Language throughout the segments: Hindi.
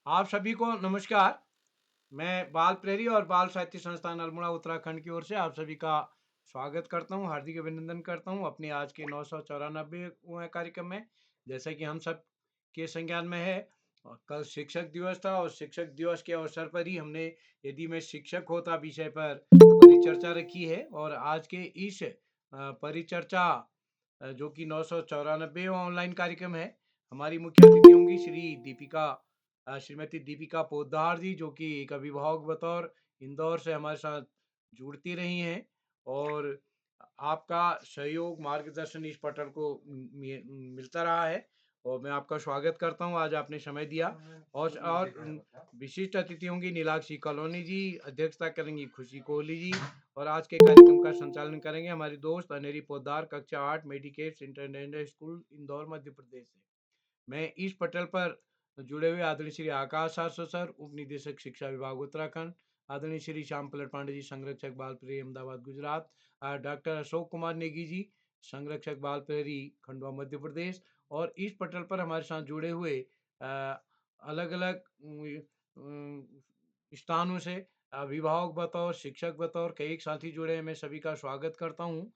आप सभी को नमस्कार। मैं बाल प्रेरी और बाल साहित्य संस्थान अल्मोड़ा उत्तराखंड की ओर से आप सभी का स्वागत करता हूं, हार्दिक अभिनंदन करता हूं अपने आज के 994वें कार्यक्रम में। जैसा कि हम सब के संज्ञान में है, कल शिक्षक दिवस था और शिक्षक दिवस के अवसर पर ही हमने यदि मैं शिक्षक होता विषय पर परिचर्चा रखी है। और आज के इस परिचर्चा जो कि 994वां ऑनलाइन कार्यक्रम है, हमारी मुख्य अतिथि होंगी श्रीमती दीपिका पोद्दार जी, जो कि एक अभिभावक बतौर इंदौर से हमारे साथ जुड़ती रही हैं। और आपका सहयोग मार्गदर्शन इस पटल को मिलता रहा है और मैं आपका स्वागत करता हूं, आज आपने समय दिया। और विशिष्ट अतिथि होंगी नीलाक्षी कॉलोनी जी, अध्यक्षता करेंगी खुशी कोहली जी। और आज के कार्यक्रम का संचालन करेंगे हमारी दोस्त अनेरी पोद्दार, कक्षा 8 मेडिकेट्स इंटरनेशनल स्कूल इंदौर मध्य प्रदेश से। मैं इस पटल पर जुड़े हुए आदरणीय श्री आकाश आसो सर, उप निदेशक शिक्षा विभाग उत्तराखंड, आदरणीय श्री श्याम पलट पांडे जी, संरक्षक बाल प्रहरी अहमदाबाद गुजरात, डॉक्टर अशोक कुमार नेगी जी, संरक्षक बाल प्रहरी खंडवा मध्य प्रदेश। और इस पटल पर हमारे साथ जुड़े हुए अलग अलग स्थानों से अभिभावक बतौर, शिक्षक बतौर कई साथी जुड़े हैं। मैं सभी का स्वागत करता हूँ।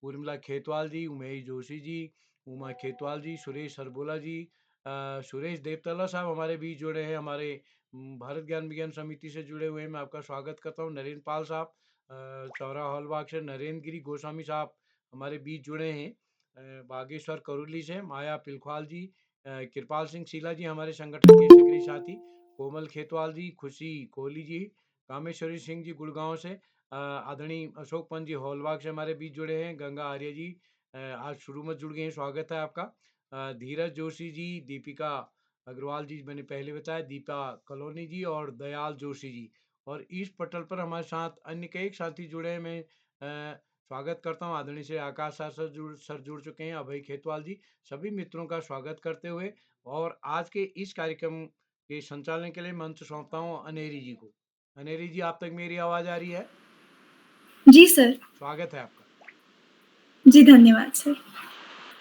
उर्मिला खेतवाल जी, उमेश जोशी जी, उमा खेतवाल जी, सुरेश सरबोला जी, सुरेश देवतला साहब हमारे बीच जुड़े हैं, हमारे भारत ज्ञान विज्ञान समिति से जुड़े हुए हैं। मैं आपका स्वागत करता हूँ। नरेंद्र पाल साहब, चौरा हॉलबाग से नरेंद्र गिरी गोस्वामी साहब हमारे बीच जुड़े हैं। बागेश्वर करुली से माया पिलखवाल जी, कृपाल सिंह शीला जी हमारे संगठन के सक्रिय साथी, कोमल खेतवाल जी, खुशी कोहली जी, कामेश्वरी सिंह जी गुड़गांव से, आदरणीय अशोक पंत जी हॉलबाग से हमारे बीच जुड़े हैं। गंगा आर्य जी आज शुरू में जुड़ गए हैं, स्वागत है आपका। धीरज जोशी जी, दीपिका अग्रवाल जी, मैंने पहले बताया, दीपा कॉलोनी जी और दयाल जोशी जी। और इस पटल पर हमारे साथ अन्य कई साथी जुड़े हैं। मैं स्वागत करता हूं, आदरणीय से आकाश सर जुड़ चुके हैं, अभय खेतवाल जी, सभी मित्रों का स्वागत करते हुए और आज के इस कार्यक्रम के संचालन के लिए मंच सौंपता हूं अनेरी जी को। अनेरी जी, आप तक मेरी आवाज आ रही है? जी सर। स्वागत है आपका। जी धन्यवाद सर।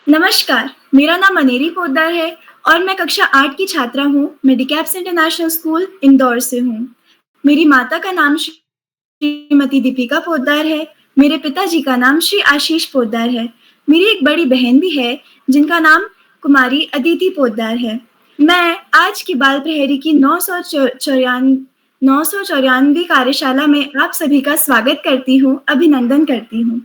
नमस्कार, मेरा नाम अनेरी पोद्दार है और मैं कक्षा 8 की छात्रा हूँ। मेडिकैप्स इंटरनेशनल स्कूल इंदौर से हूँ। मेरी माता का नाम श्रीमती दीपिका पोद्दार है। मेरे पिताजी का नाम श्री आशीष पोद्दार है। मेरी एक बड़ी बहन भी है जिनका नाम कुमारी अदिति पोद्दार है। मैं आज की बाल प्रहरी की 994वीं कार्यशाला में आप सभी का स्वागत करती हूँ, अभिनंदन करती हूँ।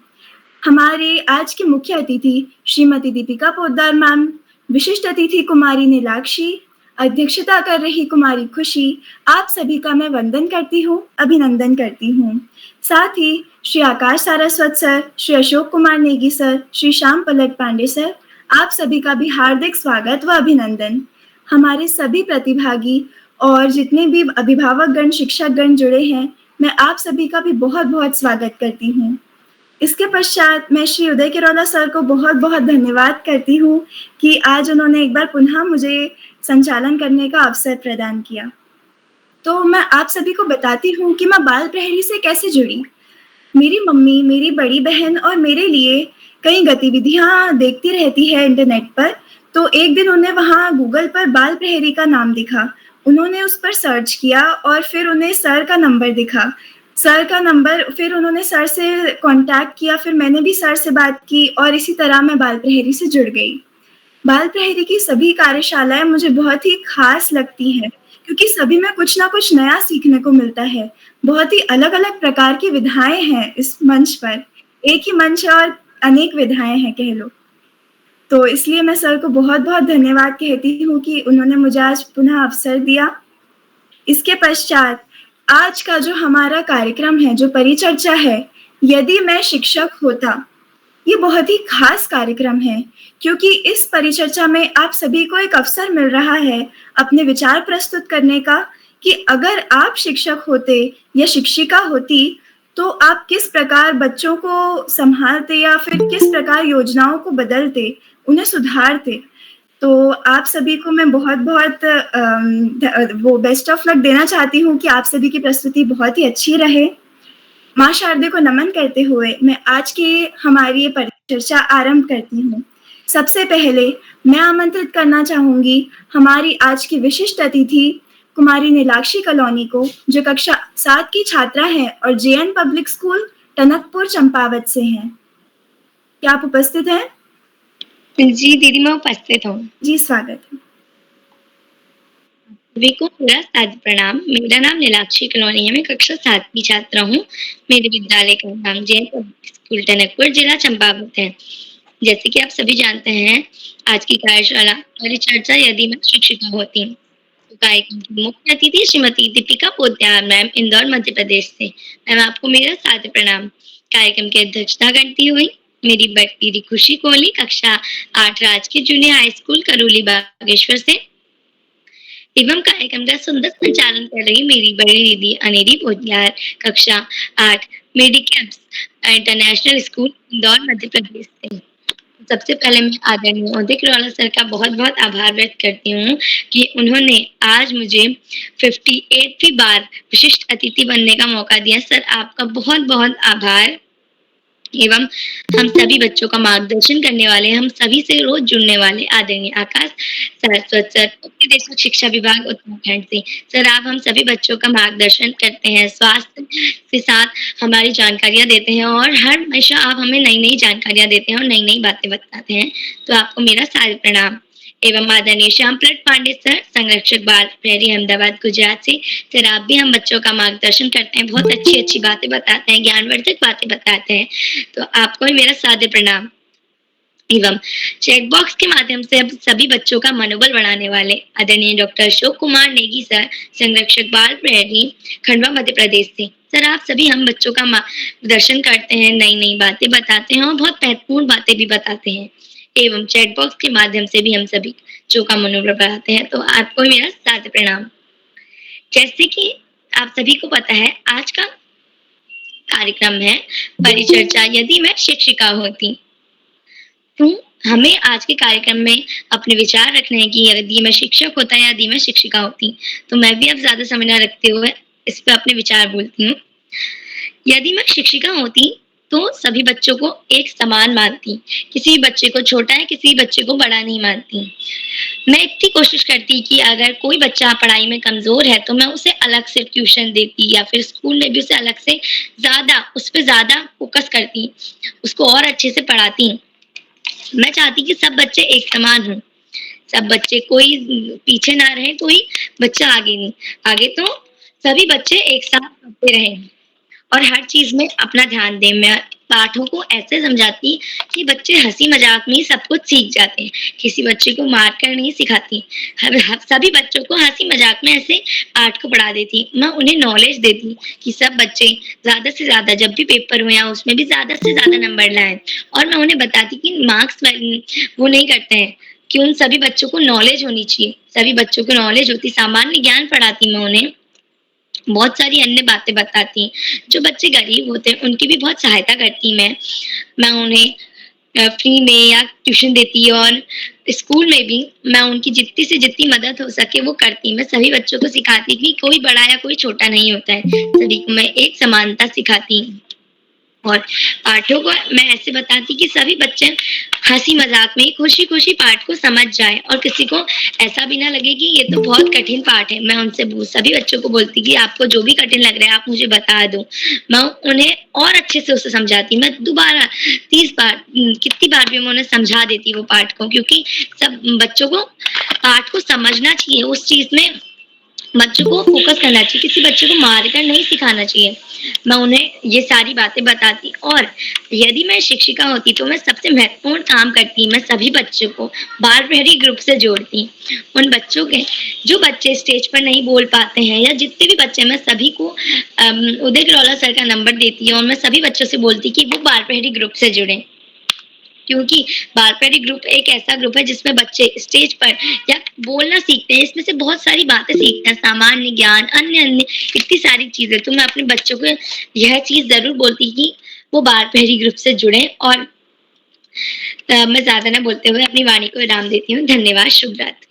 हमारे आज के मुख्य अतिथि श्रीमती दीपिका पोद्दार मैम, विशिष्ट अतिथि कुमारी नीलाक्षी, अध्यक्षता कर रही कुमारी खुशी, आप सभी का मैं वंदन करती हूँ, अभिनंदन करती हूँ। साथ ही श्री आकाश सारस्वत सर, श्री अशोक कुमार नेगी सर, श्री श्याम पलट पांडे सर, आप सभी का भी हार्दिक स्वागत व अभिनंदन। हमारे सभी प्रतिभागी और जितने भी अभिभावकगण, शिक्षकगण जुड़े हैं, मैं आप सभी का भी बहुत-बहुत स्वागत करती हूँ। इसके पश्चात मैं श्री उदय किरोला सर को बहुत-बहुत धन्यवाद करती हूँ कि आज उन्होंने एक बार पुनः मुझे संचालन करने का अवसर प्रदान किया। तो मैं आप सभी को बताती हूँ कि मैं बाल प्रहरी से कैसे जुड़ी। मेरी मम्मी, मेरी बड़ी बहन और मेरे लिए कई गतिविधियाँ देखती रहती है इंटरनेट पर, तो एक दिन उन्हें वहाँ गूगल पर बाल प्रहरी का नाम दिखा। उन्होंने उस पर सर्च किया और फिर उन्हें सर का नंबर दिखा। सर का नंबर फिर उन्होंने सर से कॉन्टैक्ट किया, फिर मैंने भी सर से बात की और इसी तरह मैं बाल प्रहरी से जुड़ गई। बाल प्रहरी की सभी कार्यशालाएँ मुझे बहुत ही ख़ास लगती हैं, क्योंकि सभी में कुछ न कुछ नया सीखने को मिलता है। बहुत ही अलग-अलग प्रकार की विधाएँ हैं इस मंच पर। एक ही मंच है और अनेक विधाएँ हैं कह लो। तो इसलिए मैं सर को बहुत-बहुत धन्यवाद कहती हूँ कि उन्होंने मुझे आज पुनः अवसर दिया। इसके पश्चात आज का जो हमारा कार्यक्रम है, जो परिचर्चा है, यदि मैं शिक्षक होता, ये बहुत ही खास कार्यक्रम है, क्योंकि इस परिचर्चा में आप सभी को एक अवसर मिल रहा है अपने विचार प्रस्तुत करने का कि अगर आप शिक्षक होते या शिक्षिका होती, तो आप किस प्रकार बच्चों को सँभालते या फिर किस प्रकार योजनाओं को बदलते, उन्हें सुधारते। तो आप सभी को मैं बहुत-बहुत वो बेस्ट ऑफ लक देना चाहती हूँ कि आप सभी की प्रस्तुति बहुत ही अच्छी रहे। माँ शारदे को नमन करते हुए मैं आज की हमारी ये परिचर्चा आरंभ करती हूँ। सबसे पहले मैं आमंत्रित करना चाहूँगी हमारी आज की विशिष्ट अतिथि कुमारी नीलाक्षी कलोनी को, जो कक्षा 7 की छात्रा हैं और JN public school Tanakpur Champawat से हैं। क्या आप उपस्थित हैं? जी दीदी, मैं उपस्थित हूँ। जी, स्वागत है। सभी को मेरा सादर प्रणाम। मेरा नाम नीलाक्षी कलोनी है। मैं कक्षा 7 की छात्रा हूँ। मेरे विद्यालय का नाम जेएन पब्लिक स्कूल टनकपुर, जिला चंपावत है। जैसे कि आप सभी जानते हैं, आज की कार्यशाला परिचर्चा यदि मैं शिक्षिका होती। तो कार्यक्रम की मुख्य अतिथि श्रीमती दीपिका पोद्दार मैम, इंदौर, मध्य प्रदेश से। मैम, आपको मेरा सादर प्रणाम। कार्यक्रम की अध्यक्षता करती हुई मेरी बेटी खुशी कोहली, कक्षा 8 राजकीय junior high school Karoli Bageshwar से, एवं कार्यक्रम का सुंदर संचालन कर रही मेरी बड़ी दीदी अनिधि पोद्दार, कक्षा 8 मेडिकैप्स इंटरनेशनल स्कूल, इंदौर, मध्य प्रदेश से। सबसे पहले मैं आदरणीय उदित रॉला सर का बहुत-बहुत आभार व्यक्त करती हूँ कि उन्होंने आज मुझे 58वीं बार विशिष्ट अतिथि बनने का मौका दिया। सर, आपका बहुत-बहुत आभार। एवं हम सभी बच्चों का मार्गदर्शन करने वाले, हम सभी से रोज जुड़ने वाले आदरणीय आकाश सरस्वत सर, उप निदेशक शिक्षा विभाग उत्तराखंड से। सर, आप हम सभी बच्चों का मार्गदर्शन करते हैं, स्वास्थ्य के साथ हमारी जानकारियाँ देते हैं और हर हमेशा आप हमें नई-नई जानकारियाँ देते हैं और नई-नई बातें बताते हैं। तो आपको मेरा सादर प्रणाम। एवं आदरणीय श्यामप्रद पांडे सर, संरक्षक बाल प्रहरी, अहमदाबाद, गुजरात से। सर, आप भी हम बच्चों का मार्गदर्शन करते हैं, बहुत अच्छी-अच्छी बातें बताते हैं, ज्ञानवर्धक बातें बताते हैं। तो आपको भी मेरा सादर प्रणाम। एवं चैट बॉक्स के माध्यम से अब सभी बच्चों का मनोबल बढ़ाने वाले आदरणीय डॉक्टर अशोक कुमार नेगी सर, संरक्षक बाल प्रहरी, खंडवा, मध्य प्रदेश से। सर, आप सभी हम बच्चों का मार्गदर्शन करते हैं, नई-नई बातें बताते हैं और बहुत महत्वपूर्ण बातें भी बताते हैं। एवं चैट बॉक्स के माध्यम से भी हम सभी बच्चों का मनोबल बढ़ाते हैं। तो आपको भी मेरा सादर प्रणाम। जैसे कि आप सभी को पता है, आज का कार्यक्रम है परिचर्चा यदि मैं शिक्षिका होती। तो हमें आज के कार्यक्रम में अपने विचार रखने हैं कि यदि मैं शिक्षक होता या यदि मैं शिक्षिका होती। तो मैं भी अब ज़्यादा समय ना रखते हुए इस पे अपने विचार बोलती हूँ। यदि मैं शिक्षिका होती तो सभी बच्चों को एक समान मानती। किसी बच्चे को छोटा या किसी बच्चे को बड़ा नहीं मानती। मैं इतनी कोशिश करती कि अगर कोई बच्चा पढ़ाई में कमज़ोर है तो मैं उसे अलग से ट्यूशन देती या फिर स्कूल में भी उसे अलग से उस पे ज़्यादा फ़ोकस करती, उसको और अच्छे से पढ़ाती। मैं चाहती कि सब बच्चे एक समान हों, सब बच्चे कोई पीछे ना रहे, कोई बच्चा आगे नहीं। आगे तो सभी बच्चे एक साथ पढ़ते रहें और हर चीज़ में अपना ध्यान दें। मैं पाठों को ऐसे समझाती कि बच्चे हँसी-मज़ाक में ही सब कुछ सीख जाते हैं। किसी बच्चे को मार कर नहीं सिखाती। सभी बच्चों को हँसी-मज़ाक में ऐसे पाठ को पढ़ा देती। मैं उन्हें नॉलेज देती कि सब बच्चे ज़्यादा से ज़्यादा जब भी पेपर हो या उसमें भी ज़्यादा से ज़्यादा नंबर लाएँ और मैं उन्हें बताती कि मार्क्स वो नहीं करते हैं, कि उन सभी बच्चों को नॉलेज होनी चाहिए। सभी बच्चों को नॉलेज होती, सामान्य ज्ञान पढ़ाती मैं उन्हें। बहुत सारी अन्य बातें बताती। जो बच्चे गरीब होते हैं उनकी भी बहुत सहायता करती मैं। मैं उन्हें फ्री में या ट्यूशन देती और स्कूल में भी मैं उनकी जितनी से जितनी मदद हो सके वो करती। मैं सभी बच्चों को सिखाती कि कोई बड़ा या कोई छोटा नहीं होता है। सभी को मैं एक समानता सिखाती और पाठों को मैं ऐसे बताती कि सभी बच्चे हँसी-मज़ाक में खुशी-खुशी पाठ को समझ जाएँ और किसी को ऐसा भी ना लगे कि ये तो बहुत कठिन पाठ है। मैं उनसे सभी बच्चों को बोलती कि आपको जो भी कठिन लग रहा है आप मुझे बता दो। मैं उन्हें और अच्छे से उसे समझाती। मैं दोबारा 30 बार कितनी बार भी मैं उन्हें समझा देती वो पाठ को, क्योंकि सब बच्चों को पाठ को समझना चाहिए। उस चीज़ में बच्चों को फ़ोकस करना चाहिए, किसी बच्चे को मारकर नहीं सिखाना चाहिए। मैं उन्हें ये सारी बातें बताती और यदि मैं शिक्षिका होती तो मैं सबसे महत्वपूर्ण काम करती, मैं सभी बच्चों को बाल प्रहरी ग्रुप से जोड़ती। उन बच्चों के जो बच्चे स्टेज पर नहीं बोल पाते हैं या जितने भी बच्चे, मैं सभी को उदय रॉला सर का नंबर देती और मैं सभी बच्चों से बोलती कि वो बाल प्रहरी ग्रुप से जुड़ें। क्योंकि बाल प्रहरी ग्रुप एक ऐसा ग्रुप है जिसमें बच्चे स्टेज पर या बोलना सीखते हैं, इसमें से बहुत सारी बातें सीखते हैं, सामान्य ज्ञान, अन्य-अन्य इतनी सारी चीज़ें। तो मैं अपने बच्चों को यह चीज़ ज़रूर बोलती कि वो बाल प्रहरी ग्रुप से जुड़ें और मैं ज़्यादा ना बोलते हुए अपनी वाणी को विराम देती हूँ। धन्यवाद, शुभ रात्रि।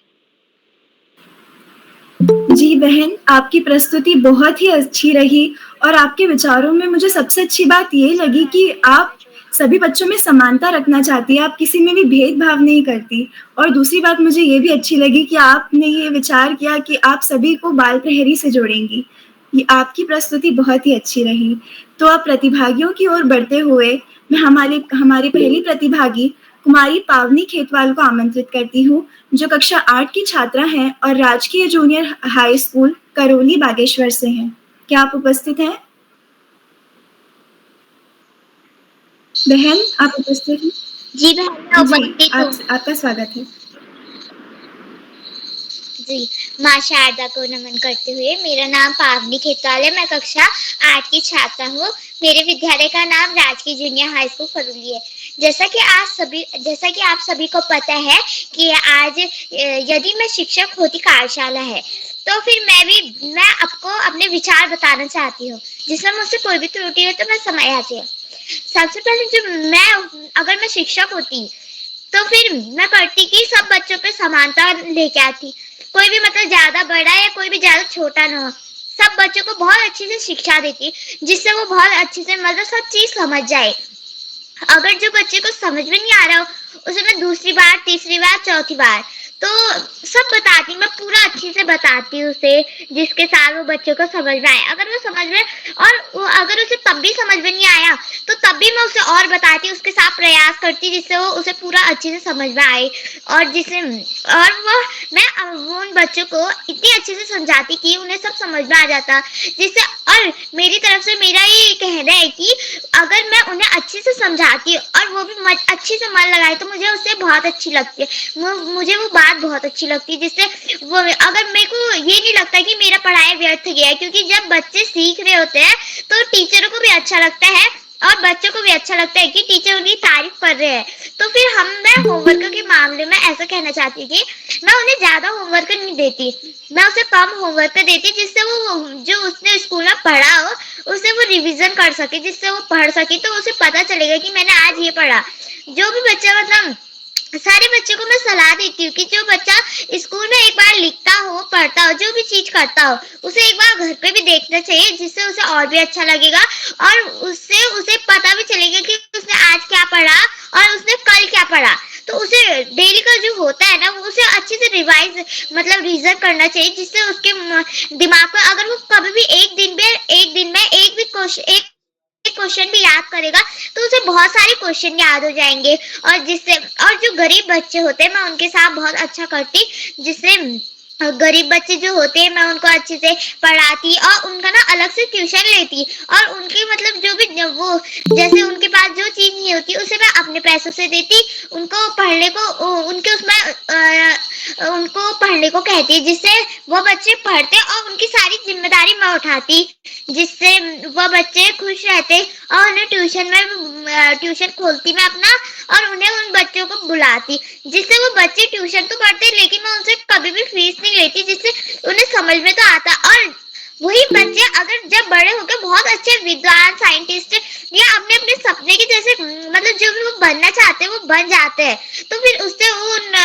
जी बहन, आपकी प्रस्तुति बहुत ही अच्छी रही और आपके विचारों में मुझे सबसे अच्छी बात ये लगी कि आप सभी बच्चों में समानता रखना चाहती है, आप किसी में भी भेदभाव नहीं करती। और दूसरी बात मुझे ये भी अच्छी लगी कि आपने ये विचार किया कि आप सभी को बाल प्रहरी से जोड़ेंगी। ये आपकी प्रस्तुति बहुत ही अच्छी रही। तो अब प्रतिभागियों की ओर बढ़ते हुए मैं हमारी पहली प्रतिभागी कुमारी पावनी खेतवाल को आमंत्रित करती हूँ, जो कक्षा 8 की छात्रा हैं और राजकीय junior high school Karauli Bageshwar से हैं। क्या आप उपस्थित हैं? बहन, आप उपस्थित हैं? जी बहन, मैं जी, उपस्थित हूँ। आपका स्वागत है। जी, माँ शारदा को नमन करते हुए मेरा नाम पावनी खेतवाल है। मैं कक्षा 8 की छात्रा हूँ। मेरे विद्यालय का नाम राजकीय जूनियर हाई स्कूल करौली है। जैसा कि आप सभी को पता है कि आज यदि मैं शिक्षक होती कार्यशाला है, तो फिर मैं आपको अपने विचार बताना चाहती हूँ, जिसमें मुझसे कोई भी त्रुटि हो तो मैं समय आती है। सबसे पहले अगर मैं शिक्षक होती तो फिर मैं करती कि सब बच्चों पे समानता लेके आती। कोई भी मतलब ज्यादा बड़ा या कोई भी ज्यादा छोटा ना हो, सब बच्चों को बहुत अच्छी से शिक्षा देती, जिससे वो बहुत अच्छे से मतलब सब चीज समझ जाए। अगर जो बच्चे को समझ में नहीं आ रहा हो, उसे मैं दूसरी बार, तीसरी बार, चौथी बार तो सब बताती, मैं पूरा अच्छे से बताती हूँ उसे, जिसके साथ वो बच्चे को समझ में आए। अगर वो समझ में अगर उसे तब भी समझ में नहीं आया, तो तब भी मैं उसे और बताती, उसके साथ प्रयास करती, जिससे वो उसे पूरा अच्छे से समझ में आए। और वो उन बच्चों को इतनी अच्छे से समझाती कि उन्हें सब समझ में आ जाता, जिससे और मेरी तरफ से मेरा ये कहना है कि अगर मैं उन्हें अच्छे से समझाती और वो भी अच्छे से मन लगाए, तो मुझे उससे बहुत अच्छी लगती है। मुझे वो बात बहुत अच्छी लगती है, जिससे वो अगर मेरे को ये नहीं लगता कि मेरा पढ़ाई व्यर्थ गया है, क्योंकि जब बच्चे सीख रहे होते हैं तो टीचरों को भी अच्छा लगता है और बच्चों को भी अच्छा लगता है कि टीचर उनकी तारीफ कर रहे हैं। तो फिर मैं होमवर्क के मामले में ऐसा कहना चाहती हूँ कि मैं उन्हें ज्यादा होमवर्क नहीं देती, मैं उसे कम होमवर्क देती, जिससे वो जो उसने स्कूल में पढ़ा हो उसे वो रिवीजन कर सके, जिससे वो पढ़ सके, तो उसे पता चलेगा कि मैंने आज ये पढ़ा। जो भी बच्चा मतलब सारे बच्चों को मैं सलाह देती हूँ कि जो बच्चा स्कूल में एक बार लिखता हो, पढ़ता हो, जो भी चीज करता हो, उसे एक बार घर पे भी देखना चाहिए, जिससे उसे और भी अच्छा लगेगा और उससे उसे पता भी चलेगा कि उसने आज क्या पढ़ा और उसने कल क्या पढ़ा। तो उसे डेली का जो होता है ना, वो उसे अच्छे से रिवाइज मतलब रिविजन करना चाहिए, जिससे उसके दिमाग में अगर वो कभी भी एक दिन में एक भी क्वेश्चन भी याद करेगा, तो उसे बहुत सारे क्वेश्चन याद हो जाएंगे। और जो गरीब बच्चे होते हैं, मैं उनके साथ बहुत अच्छा करती, जिससे गरीब बच्चे जो होते हैं मैं उनको अच्छे से पढ़ाती और उनका ना अलग से ट्यूशन लेती, और उनके मतलब जो भी वो जैसे उनके पास जो चीज नहीं होती उसे मैं अपने पैसों से देती, उनको पढ़ने को उनके उनको पढ़ने को कहती, जिससे वो बच्चे पढ़ते और उनकी सारी जिम्मेदारी मैं उठाती, जिससे वो बच्चे खुश रहते। और उन्हें ट्यूशन खोलती मैं अपना, और उन्हें उन बच्चों को बुलाती, जिससे वो बच्चे ट्यूशन तो पढ़ते, लेकिन मैं उनसे कभी भी फीस नहीं लेती, जिससे उन्हें समझ में तो आता। और वही बच्चे अगर जब बड़े होकर बहुत अच्छे विद्वान, साइंटिस्ट या अपने अपने सपने के जैसे मतलब जो भी वो बनना चाहते हैं वो बन जाते हैं, तो फिर उससे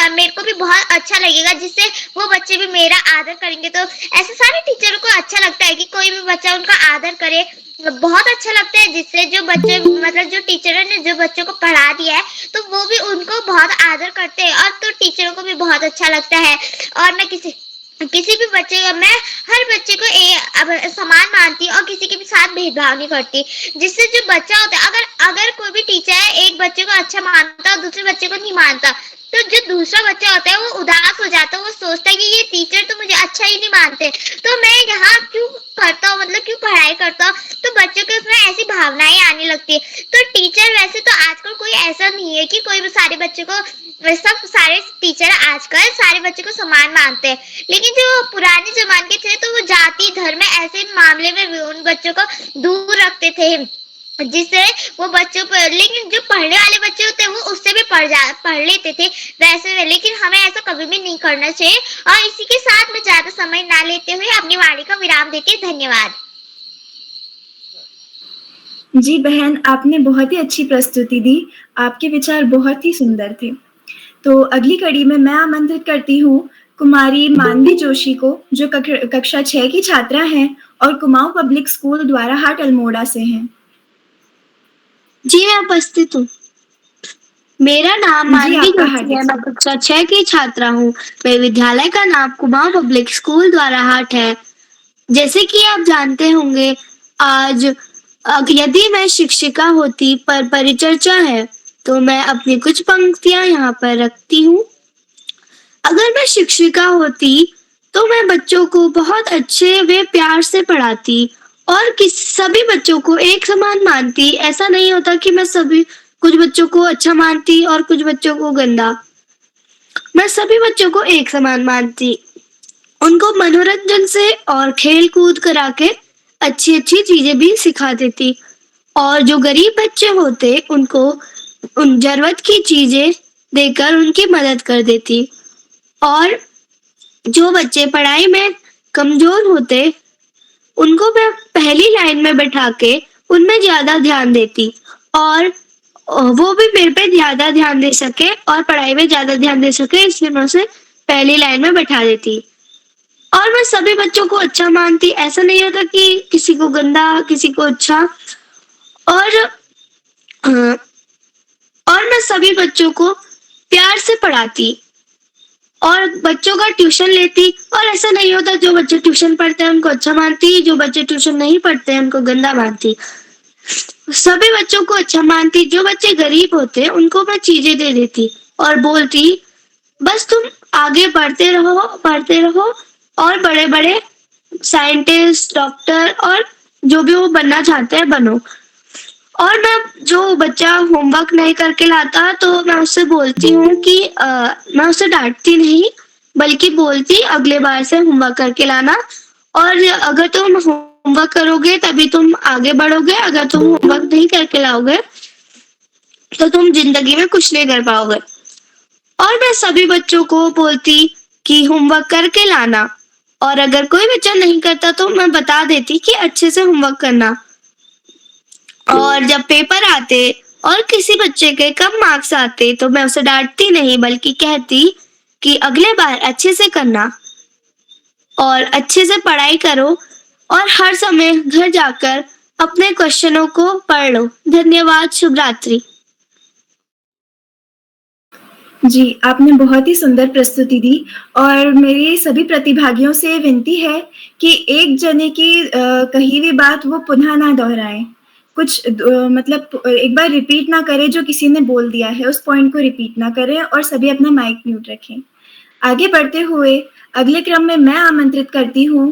मेरे को भी बहुत अच्छा लगेगा, जिससे वो बच्चे भी मेरा आदर करेंगे। तो ऐसे सारे टीचरों को अच्छा लगता है कि कोई भी बच्चा उनका आदर करे, बहुत अच्छा लगता है, जिससे जो बच्चे मतलब जो टीचरों ने जो बच्चों को पढ़ा दिया है, तो वो भी उनको बहुत आदर करते हैं, और तो टीचरों को भी बहुत अच्छा लगता है। और मैं किसी भी बच्चे का मैं हर बच्चे को समान मानती और किसी के भी साथ भेदभाव नहीं करती, जिससे जो बच्चा होता है, अगर कोई भी टीचर है एक बच्चे को अच्छा मानता और दूसरे बच्चे को नहीं मानता, तो जो दूसरा बच्चा होता है वो उदास हो जाता है, वो सोचता है कि ये टीचर तो मुझे अच्छा ही नहीं मानते, तो मैं यहाँ क्यों करता हूँ, मतलब क्यों पढ़ाई करता हूँ। तो बच्चों के उसमें ऐसी भावनाएं आने लगती है। तो टीचर वैसे तो आजकल कोई ऐसा नहीं है कि कोई भी सारे बच्चों को सारे टीचर आजकल सारे बच्चों को समान मानते हैं, लेकिन जो पुराने जमाने के थे तो वो जाति, धर्म ऐसे मामले में उन बच्चों को दूर रखते थे, जिससे वो बच्चों पर, लेकिन जो पढ़ने वाले बच्चे होते हैं वो उससे भी पढ़ लेते थे वैसे में, लेकिन हमें ऐसा कभी भी नहीं करना चाहिए। और इसी के साथ मैं ज्यादा समय ना लेते हुए अपनी वाणी का विराम देती हूँ। धन्यवाद। जी बहन, आपने बहुत ही अच्छी प्रस्तुति दी, आपके विचार बहुत ही सुंदर थे। तो अगली कड़ी में मैं आमंत्रित करती हूँ कुमारी मानवी जोशी को, जो कक्षा 6 की छात्रा हैं और कुमाऊं पब्लिक स्कूल द्वाराहाट अल्मोड़ा से हैं। जी, मैं उपस्थित हूँ। मेरा नाम जी, मानवी आपका जोशी हार्दिक है, मैं स्वागत। कक्षा 6 की छात्रा हूँ। मेरे विद्यालय का नाम कुमाऊँ पब्लिक स्कूल द्वाराहाट है। जैसे कि आप जानते होंगे, आज यदि मैं शिक्षिका होती पर परिचर्चा है, तो मैं अपनी कुछ पंक्तियाँ यहाँ पर रखती हूँ। अगर मैं शिक्षिका होती, तो मैं बच्चों को बहुत अच्छे व प्यार से पढ़ाती और सभी बच्चों को एक समान मानती। ऐसा नहीं होता कि मैं कुछ बच्चों को अच्छा मानती और कुछ बच्चों को गंदा। मैं सभी बच्चों को एक समान मानती। उनको मनोरंजन से और खेल कूद करा के अच्छी अच्छी चीजें भी सिखा देती। और जो गरीब बच्चे होते उनको उन जरूरत की चीजें देकर उनकी मदद कर देती। और जो बच्चे पढ़ाई में कमजोर होते उनको मैं पहली लाइन में बैठा के उनमें ज्यादा ध्यान देती और वो भी मेरे पे ज्यादा ध्यान दे सके और पढ़ाई में ज्यादा ध्यान दे सके, इसलिए मैं उसे पहली लाइन में बैठा देती। और मैं सभी बच्चों को अच्छा मानती, ऐसा नहीं होता कि किसी को गंदा किसी को अच्छा। और अ, और मैं सभी बच्चों को प्यार से पढ़ाती और बच्चों का ट्यूशन लेती। और ऐसा नहीं होता जो बच्चे ट्यूशन पढ़ते हैं उनको अच्छा मानती, जो बच्चे ट्यूशन नहीं पढ़ते हैं उनको गंदा मानती। सभी बच्चों को अच्छा मानती। जो बच्चे गरीब होते उनको मैं चीजें दे देती और बोलती बस तुम आगे पढ़ते रहो और बड़े बड़े साइंटिस्ट डॉक्टर और जो भी वो बनना चाहते हैं बनो। और मैं जो बच्चा होमवर्क नहीं करके लाता तो मैं उससे बोलती हूँ कि मैं उसे डांटती नहीं बल्कि बोलती अगले बार से होमवर्क करके लाना। और अगर तुम होमवर्क करोगे तभी तुम आगे बढ़ोगे, अगर तुम होमवर्क नहीं करके लाओगे तो तुम जिंदगी में कुछ नहीं कर पाओगे। और मैं सभी बच्चों को बोलती कि होमवर्क करके लाना और अगर कोई बच्चा नहीं करता तो मैं बता देती कि अच्छे से होमवर्क करना। और जब पेपर आते और किसी बच्चे के कम मार्क्स आते तो मैं उसे डांटती नहीं बल्कि कहती कि अगले बार अच्छे से करना और अच्छे से पढ़ाई करो और हर समय घर जाकर अपने क्वेश्चनों को पढ़ लो। धन्यवाद, शुभ रात्रि। जी, आपने बहुत ही सुंदर प्रस्तुति दी और मेरी सभी प्रतिभागियों से विनती है कि एक जने की कही हुई बात वो पुनः ना दोहराएँ। मतलब एक बार रिपीट ना करें जो किसी ने बोल दिया है, उस पॉइंट को रिपीट ना करें और सभी अपना माइक म्यूट रखें। आगे बढ़ते हुए अगले क्रम में मैं आमंत्रित करती हूँ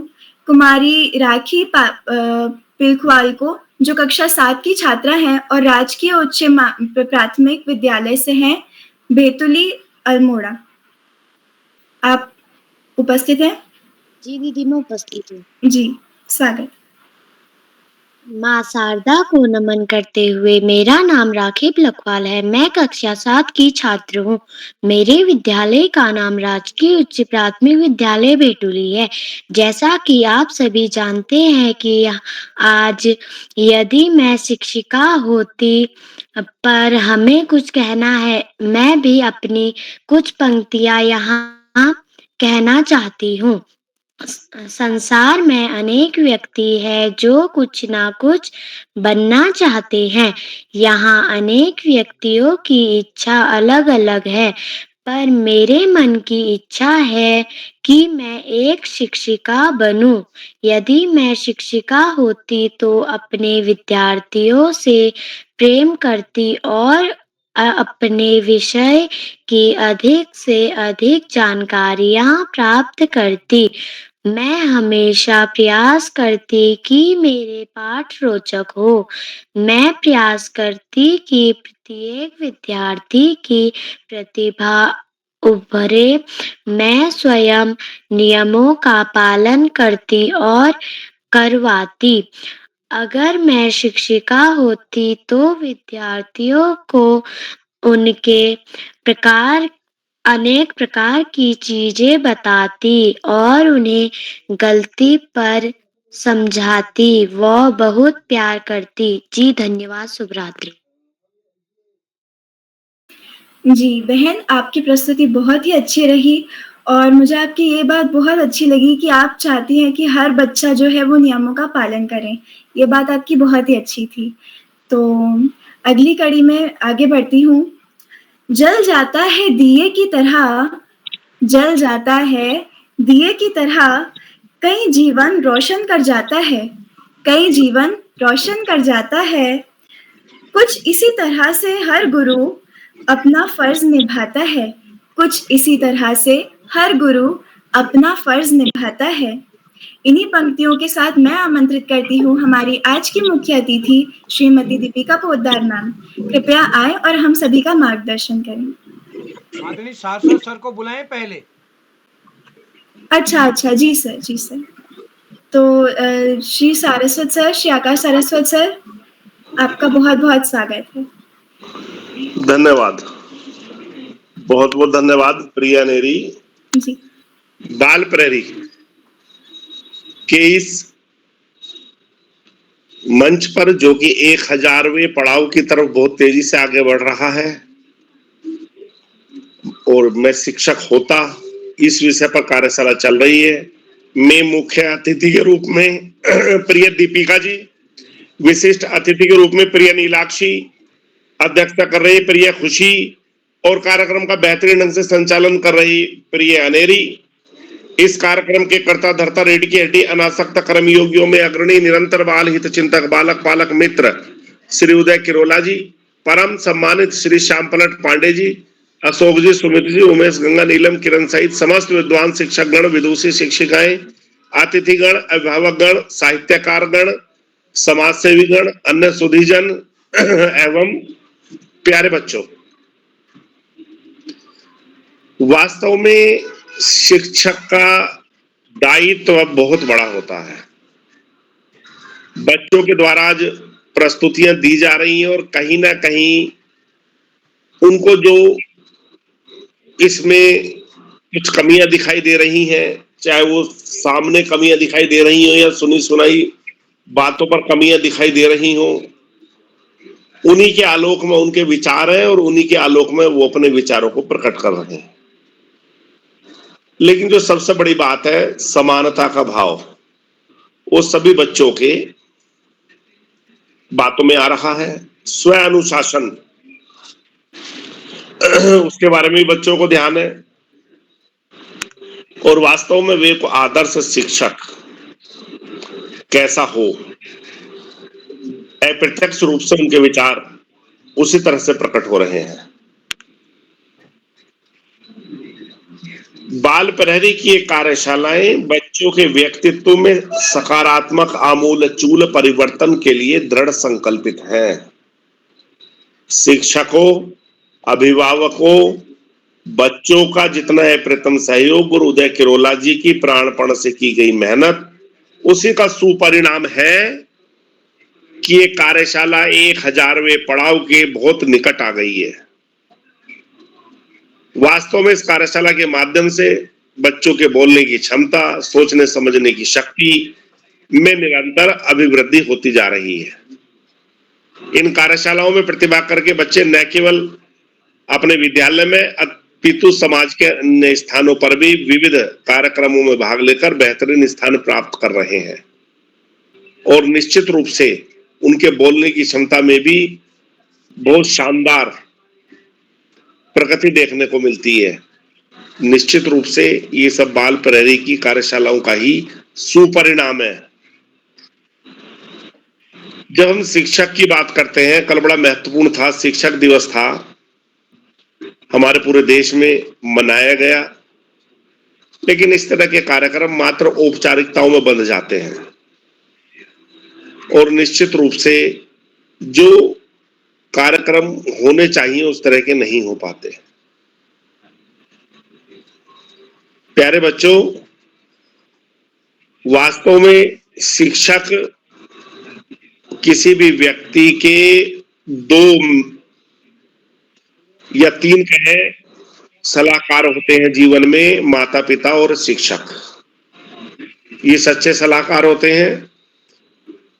कुमारी राखी पिलखवाल को, जो कक्षा 7 की छात्रा हैं और राजकीय उच्च प्राथमिक विद्यालय से हैं, बेतुली अल्मोड़ा। आप उपस्थित हैं? जी दीदी, मैं उपस्थित हूँ। जी, स्वागत। माँ शारदा को नमन करते हुए मेरा नाम राखी लखवाल है। मैं कक्षा 7 की छात्र हूँ। मेरे विद्यालय का नाम राजकीय उच्च प्राथमिक विद्यालय बेटुली है। जैसा कि आप सभी जानते हैं कि आज यदि मैं शिक्षिका होती पर हमें कुछ कहना है, मैं भी अपनी कुछ पंक्तियाँ यहाँ कहना चाहती हूँ। संसार में अनेक व्यक्ति हैं जो कुछ ना कुछ बनना चाहते हैं। यहाँ अनेक व्यक्तियों की इच्छा अलग-अलग है, पर मेरे मन की इच्छा है कि मैं एक शिक्षिका बनूं। यदि मैं शिक्षिका होती तो अपने विद्यार्थियों से प्रेम करती और अपने विषय की अधिक से अधिक जानकारियाँ प्राप्त करती। मैं हमेशा प्रयास करती कि मेरे पाठ रोचक हो। मैं प्रयास करती कि प्रत्येक विद्यार्थी की प्रतिभा उभरे। मैं स्वयं नियमों का पालन करती और करवाती। अगर मैं शिक्षिका होती तो विद्यार्थियों को उनके प्रकार अनेक प्रकार की चीजें बताती और उन्हें गलती पर समझाती। वह बहुत प्यार करती। जी धन्यवाद, शुभ रात्रि। जी, बहन आपकी प्रस्तुति बहुत ही अच्छी रही और मुझे आपकी ये बात बहुत अच्छी लगी कि आप चाहती हैं कि हर बच्चा जो है वो नियमों का पालन करे। ये बात आपकी बहुत ही अच्छी थी। तो अगली कड़ी में आगे बढ़ती हूँ। जल जाता है दिए की तरह, जल जाता है दिए की तरह, कई जीवन रोशन कर जाता है, कई जीवन रोशन कर जाता है। कुछ इसी तरह से हर गुरु अपना फर्ज निभाता है, कुछ इसी तरह से हर गुरु अपना फर्ज निभाता है। इन्हीं पंक्तियों के साथ मैं आमंत्रित करती हूँ हमारी आज की मुख्य अतिथि श्रीमती दीपिका पोद्दार मैम। कृपया आए और हम सभी का मार्गदर्शन करें। आदरणीय सारस्वत सर को बुलाएं पहले। अच्छा, जी सर, जी सर। तो श्री सारस्वत सर, श्री आकाश सारस्वत सर, आपका बहुत-बहुत स्वागत है। धन्यवाद, बहुत बहुत धन्यवाद प्रिया नेरी। जी। बाल प्रहरी के इस मंच पर जो कि 1000वें पड़ाव की तरफ बहुत तेजी से आगे बढ़ रहा है, और मैं शिक्षक होता इस विषय पर कार्यशाला चल रही है। मैं मुख्य अतिथि के रूप में प्रिय दीपिका जी, विशिष्ट अतिथि के रूप में प्रिय नीलाक्षी, अध्यक्षता कर रही प्रिय खुशी, और कार्यक्रम का बेहतरीन ढंग से संचालन कर रही प्रिय अनेरी। इस कार्यक्रम के कर्ता धर्ता रीढ़ की हड्डी अनासक्त कर्मयोगियों में अग्रणी निरंतर बाल हित चिंतक बालक पालक मित्र श्री उदय किरोला जी, परम सम्मानित श्री श्याम पलट पांडे जी, अशोक जी, सुमित जी, उमेश, गंगा, नीलम, किरण सहित समस्त विद्वान शिक्षकगण, विदुषी शिक्षिकाएं, अतिथिगण, अभिभावकगण, साहित्यकारगण, समाज सेवीगण, अन्य सुधीजन एवं प्यारे बच्चों, वास्तव में शिक्षक का दायित्व बहुत बड़ा होता है। बच्चों के द्वारा आज प्रस्तुतियां दी जा रही हैं और कहीं ना कहीं उनको जो इसमें कुछ कमियां दिखाई दे रही हैं, चाहे वो सामने कमियां दिखाई दे रही हो या सुनी सुनाई बातों पर कमियां दिखाई दे रही हो, उन्हीं के आलोक में उनके विचार हैं और उन्हीं के आलोक में वो अपने विचारों को प्रकट कर रहे हैं। लेकिन जो सबसे बड़ी बात है, समानता का भाव, वो सभी बच्चों के बातों में आ रहा है। स्व अनुशासन, उसके बारे में भी बच्चों को ध्यान है, और वास्तव में वे को आदर्श शिक्षक कैसा हो, अप्रत्यक्ष रूप से उनके विचार उसी तरह से प्रकट हो रहे हैं। बाल प्रहरी की एक कार्यशालाएं बच्चों के व्यक्तित्व में सकारात्मक आमूलचूल परिवर्तन के लिए दृढ़ संकल्पित हैं। शिक्षकों, अभिभावकों, बच्चों का जितना अप्रतिम सहयोग और उदय किरोला जी की प्राणपण से की गई मेहनत, उसी का सुपरिणाम है कि ये कार्यशाला 1000वें पड़ाव के बहुत निकट आ गई है। वास्तव में इस कार्यशाला के माध्यम से बच्चों के बोलने की क्षमता, सोचने समझने की शक्ति में निरंतर अभिवृद्धि होती जा रही है। इन कार्यशालाओं में प्रतिभा करके बच्चे न केवल अपने विद्यालय में अपितु समाज के अन्य स्थानों पर भी विविध कार्यक्रमों में भाग लेकर बेहतरीन स्थान प्राप्त कर रहे हैं, और निश्चित रूप से उनके बोलने की क्षमता में भी बहुत शानदार प्रगति देखने को मिलती है। निश्चित रूप से ये सब बाल प्रहरी की कार्यशालाओं का ही सुपरिणाम है। जब हम शिक्षक की बात करते हैं, कल बड़ा महत्वपूर्ण था, शिक्षक दिवस था, हमारे पूरे देश में मनाया गया, लेकिन इस तरह के कार्यक्रम मात्र औपचारिकताओं में बंध जाते हैं, और निश्चित रूप से जो कार्यक्रम होने चाहिए उस तरह के नहीं हो पाते। प्यारे बच्चों, वास्तव में शिक्षक किसी भी व्यक्ति के 2 या 3 कहे सलाहकार होते हैं जीवन में, माता पिता और शिक्षक। ये सच्चे सलाहकार होते हैं,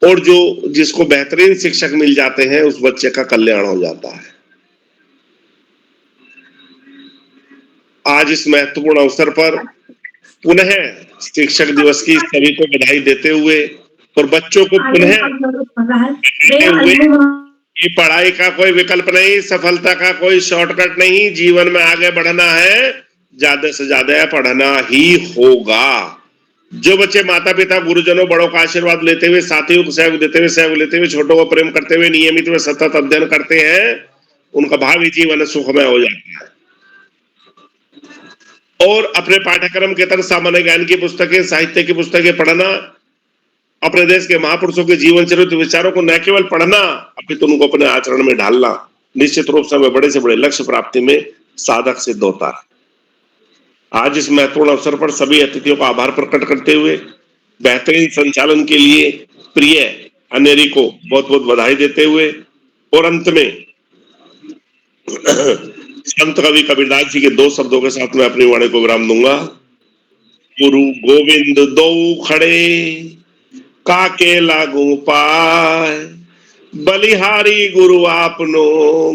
और जो जिसको बेहतरीन शिक्षक मिल जाते हैं उस बच्चे का कल्याण हो जाता है। आज इस महत्वपूर्ण अवसर पर पुनः शिक्षक दिवस की सभी को बधाई देते हुए और बच्चों को पुनः देते हुए कि पढ़ाई का कोई विकल्प नहीं, सफलता का कोई शॉर्टकट नहीं, जीवन में आगे बढ़ना है, ज्यादा से ज्यादा पढ़ना ही होगा। जो बच्चे माता पिता गुरुजनों बड़ों का आशीर्वाद लेते हुए, साथियों को सहयोग लेते हुए, छोटों को प्रेम करते हुए नियमित व सतत अध्ययन करते हैं, उनका भावी जीवन सुखमय हो जाता है। और अपने पाठ्यक्रम के तहत सामान्य ज्ञान की पुस्तकें, साहित्य की पुस्तकें पढ़ना, अपने देश के महापुरुषों के जीवन चरित्र विचारों को न केवल पढ़ना, अपितु उनको अपने आचरण में ढालना निश्चित रूप से हमें बड़े से बड़े लक्ष्य प्राप्ति में साधक सिद्ध होता है। आज इस महत्वपूर्ण अवसर पर सभी अतिथियों का आभार प्रकट करते हुए बेहतरीन संचालन के लिए प्रिय अनेरी को बहुत बहुत बधाई देते हुए और अंत में संत कवि कबीरदास जी के 2 शब्दों के साथ मैं अपनी वाणी को विराम दूंगा। गुरु गोविंद दो खड़े काके लागू पाए, बलिहारी गुरु आपनो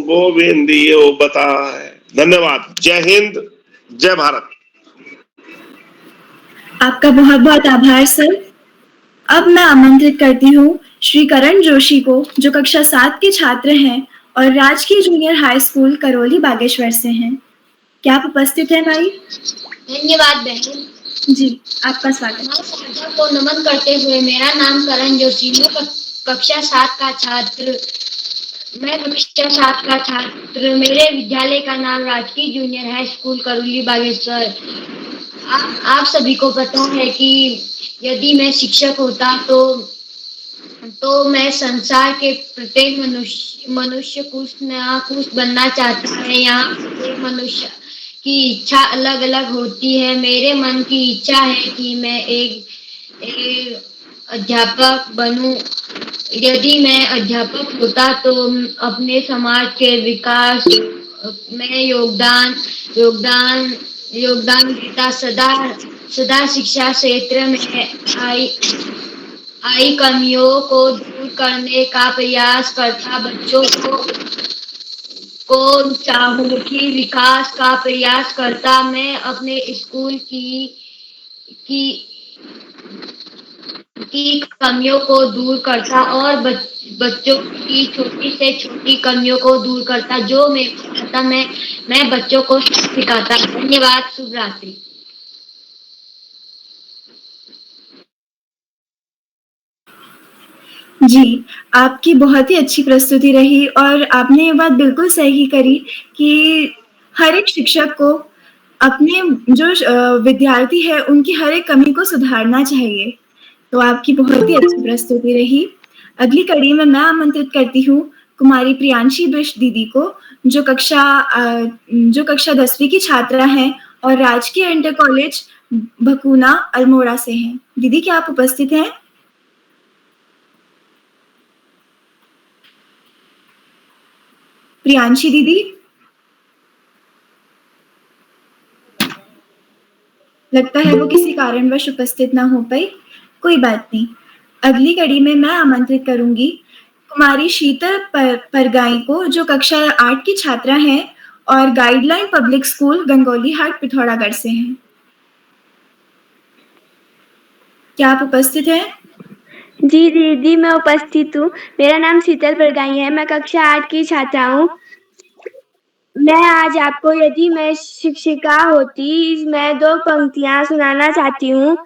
गोविंदियो बताए। धन्यवाद। जय हिंद, जय भारत। आपका बहुत बहुत आभार सर। अब मैं आमंत्रित करती हूँ श्री करण जोशी को, जो कक्षा 7 के छात्र हैं और राजकीय junior high school Karauli Bageshwar से हैं। क्या आप उपस्थित हैं भाई? धन्यवाद बहन जी, आपका स्वागत। माँ शारदा को नमन करते हुए, मेरा नाम करण जोशी, मैं कक्षा 7 का छात्र मेरे विद्यालय का नाम राजकीय junior high school Karauli Bageshwar. आप सभी को पता है कि यदि मैं शिक्षक होता तो मैं संसार के प्रत्येक मनुष्य कुछ न कुछ बनना चाहता है। यहाँ प्रत्येक मनुष्य की इच्छा अलग अलग होती है। मेरे मन की इच्छा है कि मैं एक अध्यापक बनूं। यदि मैं अध्यापक होता तो अपने समाज के विकास में योगदान देता। सदा शिक्षा क्षेत्र में आई कमियों को दूर करने का प्रयास करता। बच्चों को चहुमुखी विकास का प्रयास करता। मैं अपने स्कूल की कमियों को दूर करता और बच्चों की छोटी से छोटी कमियों को दूर करता। जो मैं बच्चों को सिखाता। धन्यवाद। शुभ रात्रि। जी, आपकी बहुत ही अच्छी प्रस्तुति रही और आपने ये बात बिल्कुल सही करी कि हर एक शिक्षक को अपने जो विद्यार्थी है उनकी हर एक कमी को सुधारना चाहिए। तो आपकी बहुत ही अच्छी प्रस्तुति रही। अगली कड़ी में मैं आमंत्रित करती हूँ कुमारी प्रियांशी बिष्ट दीदी को, जो कक्षा 10वीं की छात्रा हैं और राजकीय इंटर कॉलेज भकूना अल्मोड़ा से हैं। दीदी, क्या आप उपस्थित हैं? प्रियांशी दीदी, लगता है वो किसी कारणवश उपस्थित ना हो पाई। कोई बात नहीं। अगली कड़ी में मैं आमंत्रित करूंगी कुमारी शीतल परगाई को, जो कक्षा 8 की छात्रा हैं और गाइडलाइन पब्लिक स्कूल गंगोली हाट पिथौरागढ़ से हैं। क्या आप उपस्थित हैं? जी दीदी, मैं उपस्थित हूँ। मेरा नाम शीतल परगाई है। मैं कक्षा 8 की छात्रा हूँ। मैं आज आपको, यदि मैं शिक्षिका होती, मैं 2 पंक्तियाँ सुनाना चाहती हूँ।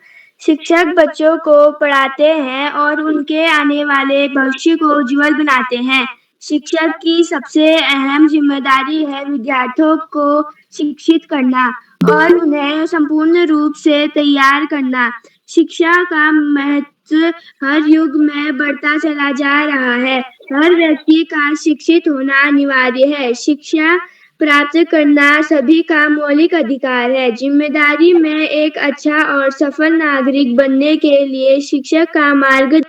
शिक्षक बच्चों को पढ़ाते हैं और उनके आने वाले भविष्य को उज्जवल बनाते हैं। शिक्षक की सबसे अहम जिम्मेदारी है विद्यार्थियों को शिक्षित करना और उन्हें संपूर्ण रूप से तैयार करना। शिक्षा का महत्व हर युग में बढ़ता चला जा रहा है। हर व्यक्ति का शिक्षित होना अनिवार्य है। शिक्षा प्राप्त करना सभी का मौलिक अधिकार है। जिम्मेदारी में एक अच्छा और सफल नागरिक बनने के लिए शिक्षक का मार्ग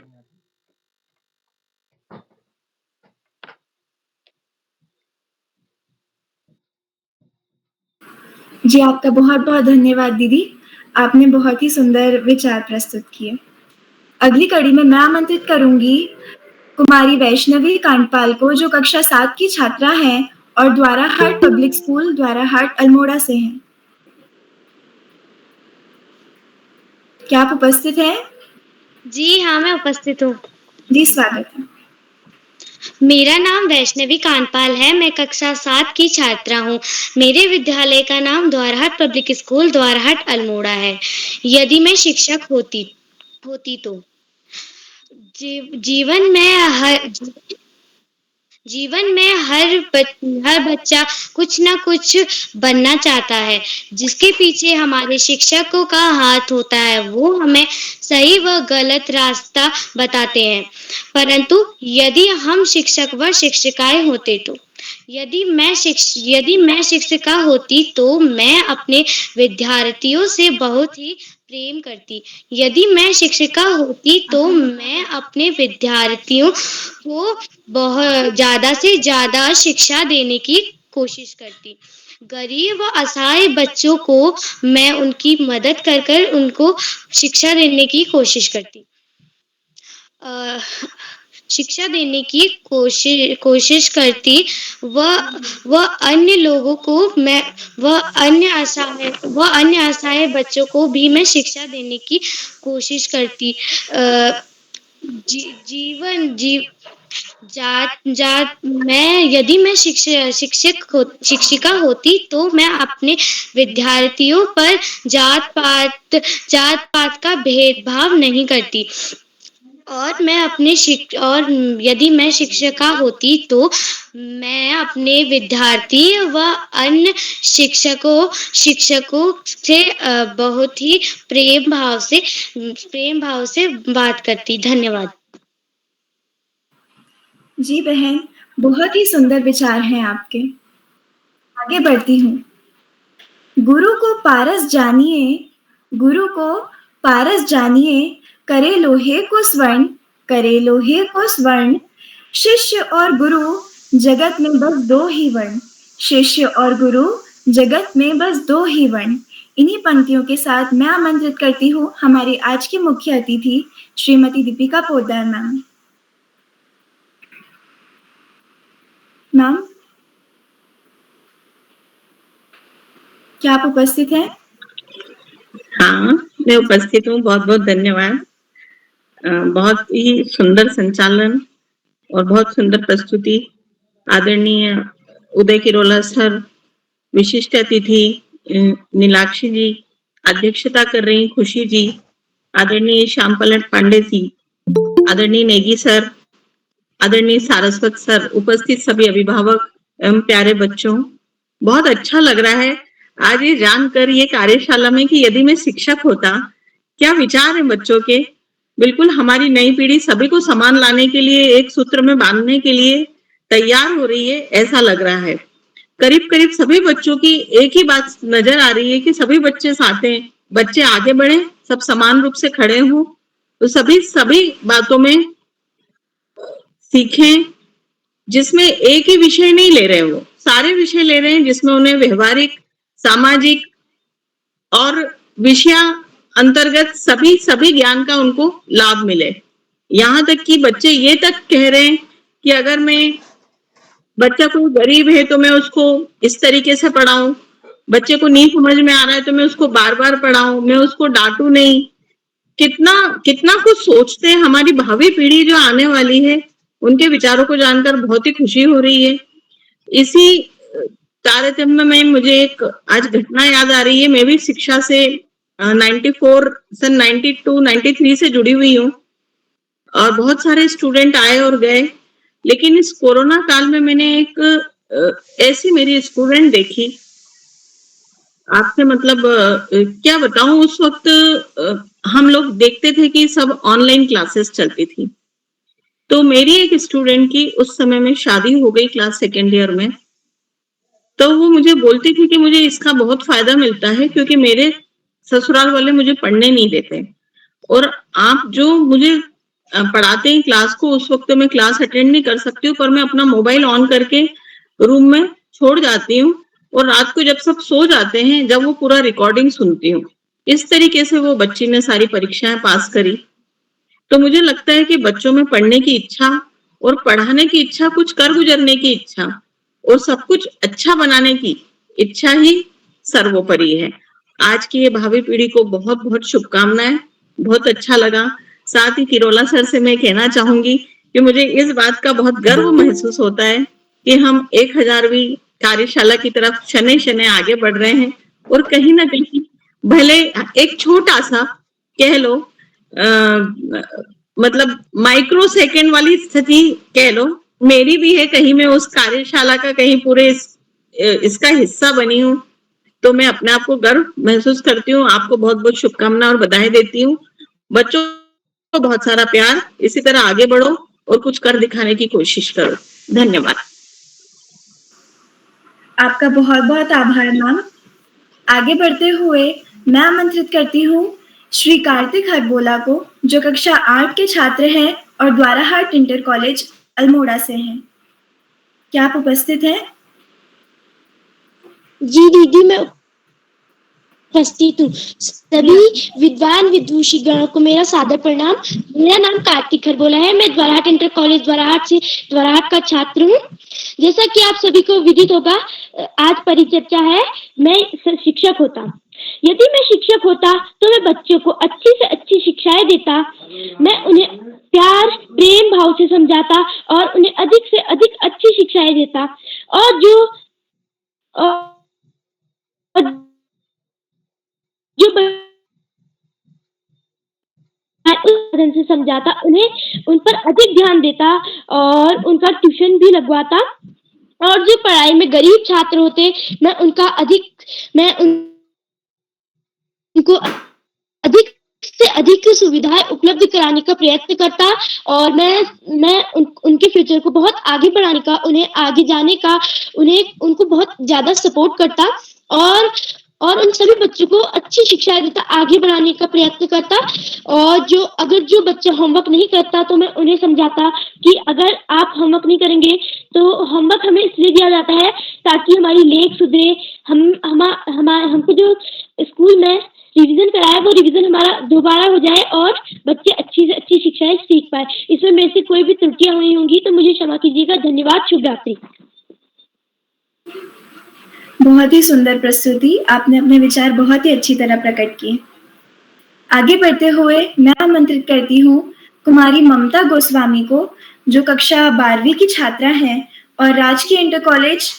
जी, आपका बहुत बहुत धन्यवाद दीदी। आपने बहुत ही सुंदर विचार प्रस्तुत किए। अगली कड़ी में मैं आमंत्रित करूंगी कुमारी वैष्णवी कांडपाल को, जो कक्षा 7 की छात्रा हैं और द्वाराहाट पब्लिक स्कूल द्वाराहाट अल्मोड़ा से हैं। क्या आप उपस्थित हैं? जी हाँ, मैं उपस्थित हूँ। जी, स्वागत है। मेरा नाम वैष्णवी कानपाल है। मैं कक्षा 7 की छात्रा हूँ। मेरे विद्यालय का नाम द्वारहाट पब्लिक स्कूल द्वारहाट अल्मोड़ा है। यदि मैं शिक्षक होती तो जीवन में हर बच्चा कुछ ना कुछ बनना चाहता है। जिसके पीछे हमारे शिक्षकों का हाथ होता है, वो हमें सही व गलत रास्ता बताते हैं। परंतु यदि हम शिक्षक व शिक्षिकाएं होते तो यदि मैं शिक्षिका होती तो मैं अपने विद्यार्थियों से बहुत ही प्रेम करती। यदि मैं शिक्षिका होती तो मैं अपने विद्यार्थियों को बहुत ज़्यादा से ज़्यादा शिक्षा देने की कोशिश करती। गरीब व असहाय बच्चों को मैं उनकी मदद कर उनको शिक्षा देने की कोशिश करती। शिक्षा देने की कोशिश करती व अन्य लोगों को अन्य असहाय बच्चों को भी मैं शिक्षा देने की कोशिश करती। यदि मैं शिक्षिका होती तो मैं अपने विद्यार्थियों पर जात पात का भेदभाव नहीं करती। और यदि मैं शिक्षिका होती तो मैं अपने विद्यार्थी व अन्य शिक्षकों से बहुत ही प्रेम भाव से बात करती। धन्यवाद। जी बहन, बहुत ही सुंदर विचार हैं आपके। आगे बढ़ती हूँ। गुरु को पारस जानिए, करे लोहे को स्वर्ण। शिष्य और गुरु जगत में बस दो ही वर्ण। इन्हीं पंक्तियों के साथ मैं आमंत्रित करती हूँ हमारी आज की मुख्य अतिथि श्रीमती दीपिका पोद्दार मैम। मैम, क्या आप उपस्थित हैं? हाँ, मैं उपस्थित हूँ। बहुत बहुत धन्यवाद। बहुत ही सुंदर संचालन और बहुत सुंदर प्रस्तुति। आदरणीय उदय किरोला सर, विशिष्ट अतिथि नीलाक्षी जी, अध्यक्षता कर रही खुशी जी, आदरणीय श्याम पलट पांडे जी, आदरणीय नेगी सर, आदरणीय सारस्वत सर, उपस्थित सभी अभिभावक एवं प्यारे बच्चों, बहुत अच्छा लग रहा है आज ये जानकर ये कार्यशाला में कि यदि मैं शिक्षक होता, क्या विचार है बच्चों के। बिल्कुल हमारी नई पीढ़ी सभी को समान लाने के लिए, एक सूत्र में बांधने के लिए तैयार हो रही है, ऐसा लग रहा है। करीब करीब सभी बच्चों की एक ही बात नजर आ रही है कि सभी बच्चे चाहते हैं बच्चे आगे बढ़े, सब समान रूप से खड़े हों, तो सभी बातों में सीखें, जिसमें एक ही विषय नहीं ले रहे, वो सारे विषय ले रहे हैं, जिसमें उन्हें व्यवहारिक, सामाजिक और विषय अंतर्गत सभी ज्ञान का उनको लाभ मिले। यहाँ तक कि बच्चे ये तक कह रहे हैं कि अगर बच्चा कोई गरीब है तो मैं उसको इस तरीके से पढ़ाऊं, बच्चे को नहीं समझ में आ रहा है तो मैं उसको बार बार पढ़ाऊं, मैं उसको डांटू नहीं। कितना कुछ सोचते हैं। हमारी भावी पीढ़ी जो आने वाली है, उनके विचारों को जानकर बहुत ही खुशी हो रही है। इसी तारतम्य में मुझे एक आज घटना याद आ रही है। मैं भी शिक्षा से 92-93 से जुड़ी हुई हूँ और बहुत सारे स्टूडेंट आए और गए, लेकिन इस कोरोना काल में मैंने एक ऐसी मेरी स्टूडेंट देखी, आपसे मतलब क्या बताऊं। उस वक्त हम लोग देखते थे कि सब ऑनलाइन क्लासेस चलती थी, तो मेरी एक स्टूडेंट की उस समय में शादी हो गई क्लास 2nd ईयर में। तो वो मुझे बोलती थी कि मुझे इसका बहुत फायदा मिलता है क्योंकि मेरे ससुराल वाले मुझे पढ़ने नहीं देते, और आप जो मुझे पढ़ाते हैं क्लास को, उस वक्त मैं क्लास अटेंड नहीं कर सकती हूँ, पर मैं अपना मोबाइल ऑन करके रूम में छोड़ जाती हूँ और रात को जब सब सो जाते हैं, जब वो पूरा रिकॉर्डिंग सुनती हूँ। इस तरीके से वो बच्ची ने सारी परीक्षाएं पास करी। तो मुझे लगता है कि बच्चों में पढ़ने की इच्छा और पढ़ाने की इच्छा, कुछ कर गुजरने की इच्छा और सब कुछ अच्छा बनाने की इच्छा ही सर्वोपरि है। आज की ये भावी पीढ़ी को बहुत बहुत शुभकामनाएं। बहुत अच्छा लगा। साथ ही किरोला सर से मैं कहना चाहूंगी कि मुझे इस बात का बहुत गर्व महसूस होता है कि हम 1000वीं कार्यशाला की तरफ शनै शनै आगे बढ़ रहे हैं और कहीं ना कहीं भले एक छोटा सा कह लो मतलब माइक्रो सेकेंड वाली स्थिति कह लो मेरी भी है, कहीं मैं उस कार्यशाला का कहीं पूरे इसका हिस्सा बनी हूँ, तो मैं अपने आप को गर्व महसूस करती हूँ। आपको बहुत बहुत शुभकामनाएं और बधाई देती हूँ। बच्चों को बहुत सारा प्यार, इसी तरह आगे बढ़ो और कुछ कर दिखाने की कोशिश करो। धन्यवाद। आपका बहुत बहुत आभार मैम। आगे बढ़ते हुए मैं आमंत्रित करती हूँ श्री कार्तिक हरबोला को, जो कक्षा 8 के छात्र हैं और द्वाराहाट इंटर कॉलेज अल्मोड़ा से हैं। क्या आप उपस्थित हैं? जी दीदी, मैं उपस्थित हूँ। सभी विद्वान विदुषी गणों को मेरा सादर प्रणाम। मेरा नाम कार्तिक खरबोला है। मैं द्वाराहाट इंटर कॉलेज द्वाराहाट का छात्र हूँ। जैसा कि आप सभी को विदित होगा, आज परिचर्चा है, मैं शिक्षक होता। यदि मैं शिक्षक होता तो मैं बच्चों को अच्छी से अच्छी शिक्षाएं देता। मैं उन्हें प्यार प्रेम भाव से समझाता और उन्हें अधिक से अधिक अच्छी शिक्षाएं देता। और जो से समझाता, उन्हें उन पर अधिक ध्यान देता और उनका ट्यूशन भी लगवाता। और जो पढ़ाई में गरीब छात्र होते, मैं उनको अधिक से अधिक सुविधाएं उपलब्ध कराने का प्रयत्न करता और मैं उनके फ्यूचर को बहुत आगे बढ़ाने का, उन्हें आगे जाने का, उनको बहुत ज्यादा सपोर्ट करता और उन सभी बच्चों को अच्छी शिक्षा देता, आगे बढ़ाने का प्रयत्न करता। और अगर जो बच्चा होमवर्क नहीं करता तो मैं उन्हें समझाता कि अगर आप होमवर्क नहीं करेंगे तो होमवर्क हमें इसलिए दिया जाता है ताकि हमारी लेख सुधरे, हमको जो स्कूल में रिवीजन कराया वो रिवीजन हमारा दोबारा हो जाए और बच्चे अच्छी से अच्छी शिक्षाएं सीख पाए। इसमें मेरे से कोई भी त्रुटियां हुई होंगी तो मुझे क्षमा कीजिएगा। धन्यवाद। शुभ रात्रि। बहुत ही सुंदर प्रस्तुति, आपने अपने विचार बहुत ही अच्छी तरह प्रकट किए। आगे बढ़ते हुए मैं आमंत्रित करती हूँ कुमारी ममता गोस्वामी को, जो कक्षा 12वीं की छात्रा हैं और राजकीय इंटर कॉलेज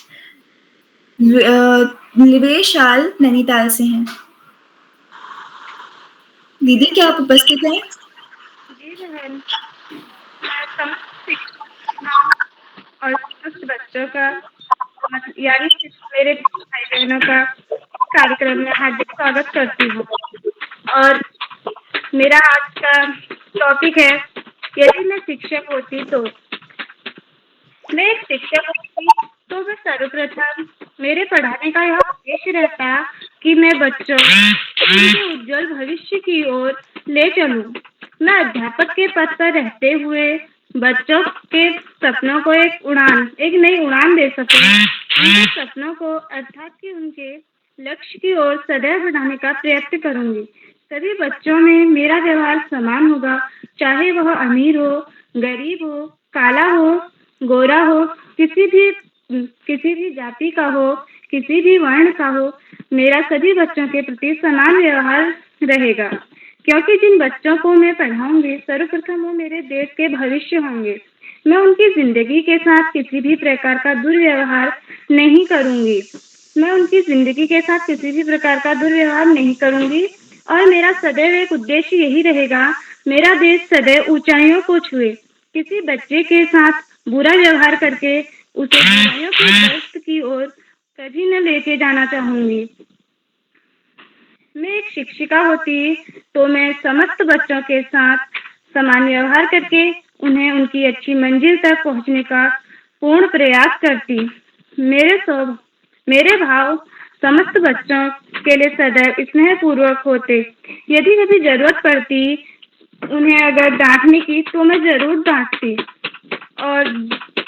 निवेशाल नैनीताल से हैं। दीदी, क्या आप उपस्थित हैं? जी बहन, मैं समस्त और समस्त बच्चों का यानी मेरे भाई बहनों का कार्यक्रम में हार्दिक स्वागत करती हूँ। और मेरा आज का टॉपिक है, यदि मैं शिक्षक होती तो। मैं एक शिक्षक होती तो मैं सर्वप्रथम मेरे पढ़ाने का यह उद्देश्य रहता कि मैं बच्चों के उज्जवल भविष्य की ओर ले चलूं। मैं अध्यापक के पद पर रहते हुए बच्चों के सपनों को एक नई उड़ान दे सकूं। उनके सपनों को अर्थात कि उनके लक्ष्य की ओर सदैव बढ़ाने का प्रयत्न करूंगी। सभी बच्चों में मेरा व्यवहार समान होगा, चाहे वह अमीर हो, गरीब हो, काला हो, गोरा हो, किसी भी जाति का हो, किसी भी वर्ण का हो। मेरा सभी बच्चों के प्रति समान व्यवहार रहेगा, क्योंकि जिन बच्चों को मैं पढ़ाऊंगी सर्वप्रथम वो मेरे देश के भविष्य होंगे। मैं उनकी जिंदगी के साथ किसी भी प्रकार का दुर्व्यवहार नहीं करूंगी। और मेरा सदैव एक उद्देश्य यही रहेगा, मेरा देश सदैव ऊंचाइयों को छुए। किसी बच्चे के साथ बुरा व्यवहार करके उसे बुराइयों की दस्त की ओर कभी न लेके जाना चाहूंगी। मैं एक शिक्षिका होती तो मैं समस्त बच्चों के साथ समान व्यवहार करके उन्हें उनकी अच्छी मंजिल तक पहुंचने का पूर्ण प्रयास करती। मेरे भाव समस्त बच्चों के लिए सदैव स्नेहपूर्वक होते। यदि कभी जरूरत पड़ती उन्हें अगर डांटने की तो मैं जरूर डांटती। और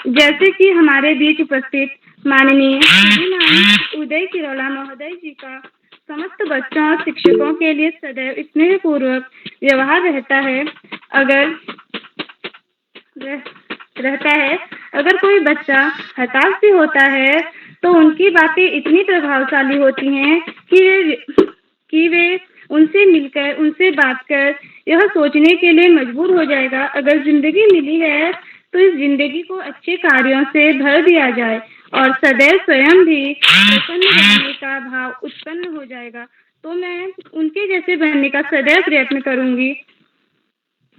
जैसे कि हमारे बीच उपस्थित माननीय श्रीमान उदय किरोला महोदय जी का समस्त बच्चों और शिक्षकों के लिए सदैव स्नेहपूर्वक व्यवहार रहता है। अगर कोई बच्चा हताश भी होता है तो उनकी बातें इतनी प्रभावशाली होती हैं कि वे उनसे मिलकर उनसे बात कर यह सोचने के लिए मजबूर हो जाएगा, अगर जिंदगी मिली है तो इस जिंदगी को अच्छे कार्यों से भर दिया जाए और सदैव स्वयं भी प्रसन्न रहने का भाव उत्पन्न हो जाएगा। तो मैं उनके जैसे बनने का सदैव प्रयत्न करूंगी।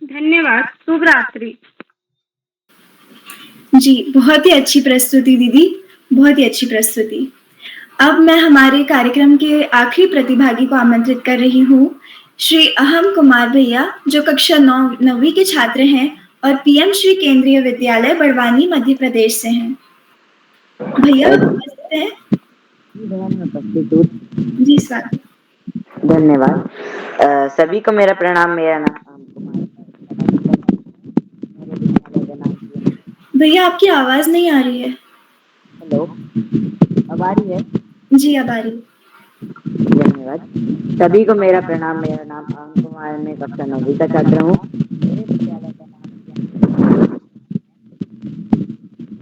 धन्यवाद। शुभ रात्रि। जी, बहुत ही अच्छी प्रस्तुति दीदी, बहुत ही अच्छी प्रस्तुति। अब मैं हमारे कार्यक्रम के आखिरी प्रतिभागी को आमंत्रित कर रही हूँ, श्री अहम कुमार भैया, जो कक्षा 9वीं के छात्र हैं और पीएम श्री केंद्रीय विद्यालय बड़वानी मध्य प्रदेश से हैं। भैया आप उपस्थित हैं? जी स्वागत। धन्यवाद। सभी को मेरा प्रणाम। मेरा नाम भैया आपकी आवाज नहीं आ रही है। हेलो, अब आ रही है? जी अब आ रही है। धन्यवाद। सभी को मेरा प्रणाम। मेरा नाम अहम कुमार, मैं कक्षा 9वीं का छात्र हूँ। मेरे विद्यालय का नाम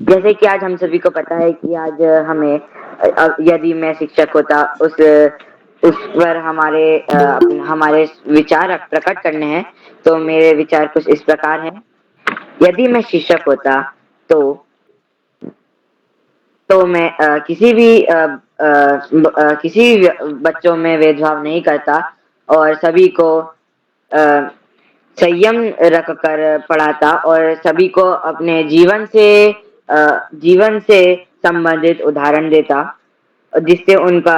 जैसे कि आज हम सभी को पता है कि आज हमें यदि मैं शिक्षक होता उस पर हमारे विचार प्रकट करने हैं। तो मेरे विचार कुछ इस प्रकार हैं। यदि मैं शिक्षक होता तो मैं किसी बच्चों में भेदभाव नहीं करता और सभी को संयम रख कर पढ़ाता और सभी को अपने जीवन से संबंधित उदाहरण देता, जिससे उनकी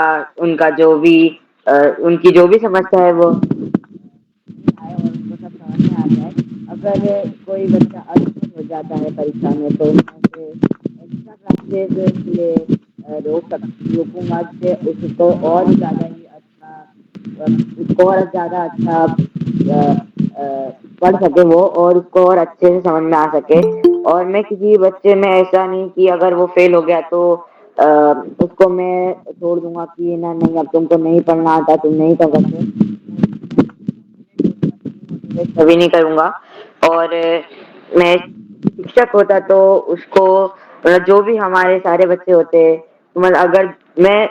जो भी समस्या है वो आए और उनको सब समझ में आ जाए। अगर कोई बच्चा असफल हो जाता है परीक्षा में तो मैं उसे एक्स्ट्रा क्लासेस के लिए रोकूंगा, जिससे उसको और ज़्यादा अच्छा पढ़ सके वो और उसको और अच्छे से समझ में आ सके। और मैं किसी बच्चे में ऐसा नहीं कि अगर वो फेल हो गया तो उसको मैं छोड़ दूंगा कि ना नहीं अब तुमको नहीं पढ़ना आता, तुम नहीं कर सकते। कभी नहीं करूंगा। और मैं शिक्षक होता तो उसको जो भी हमारे सारे बच्चे होते, मतलब अगर मैं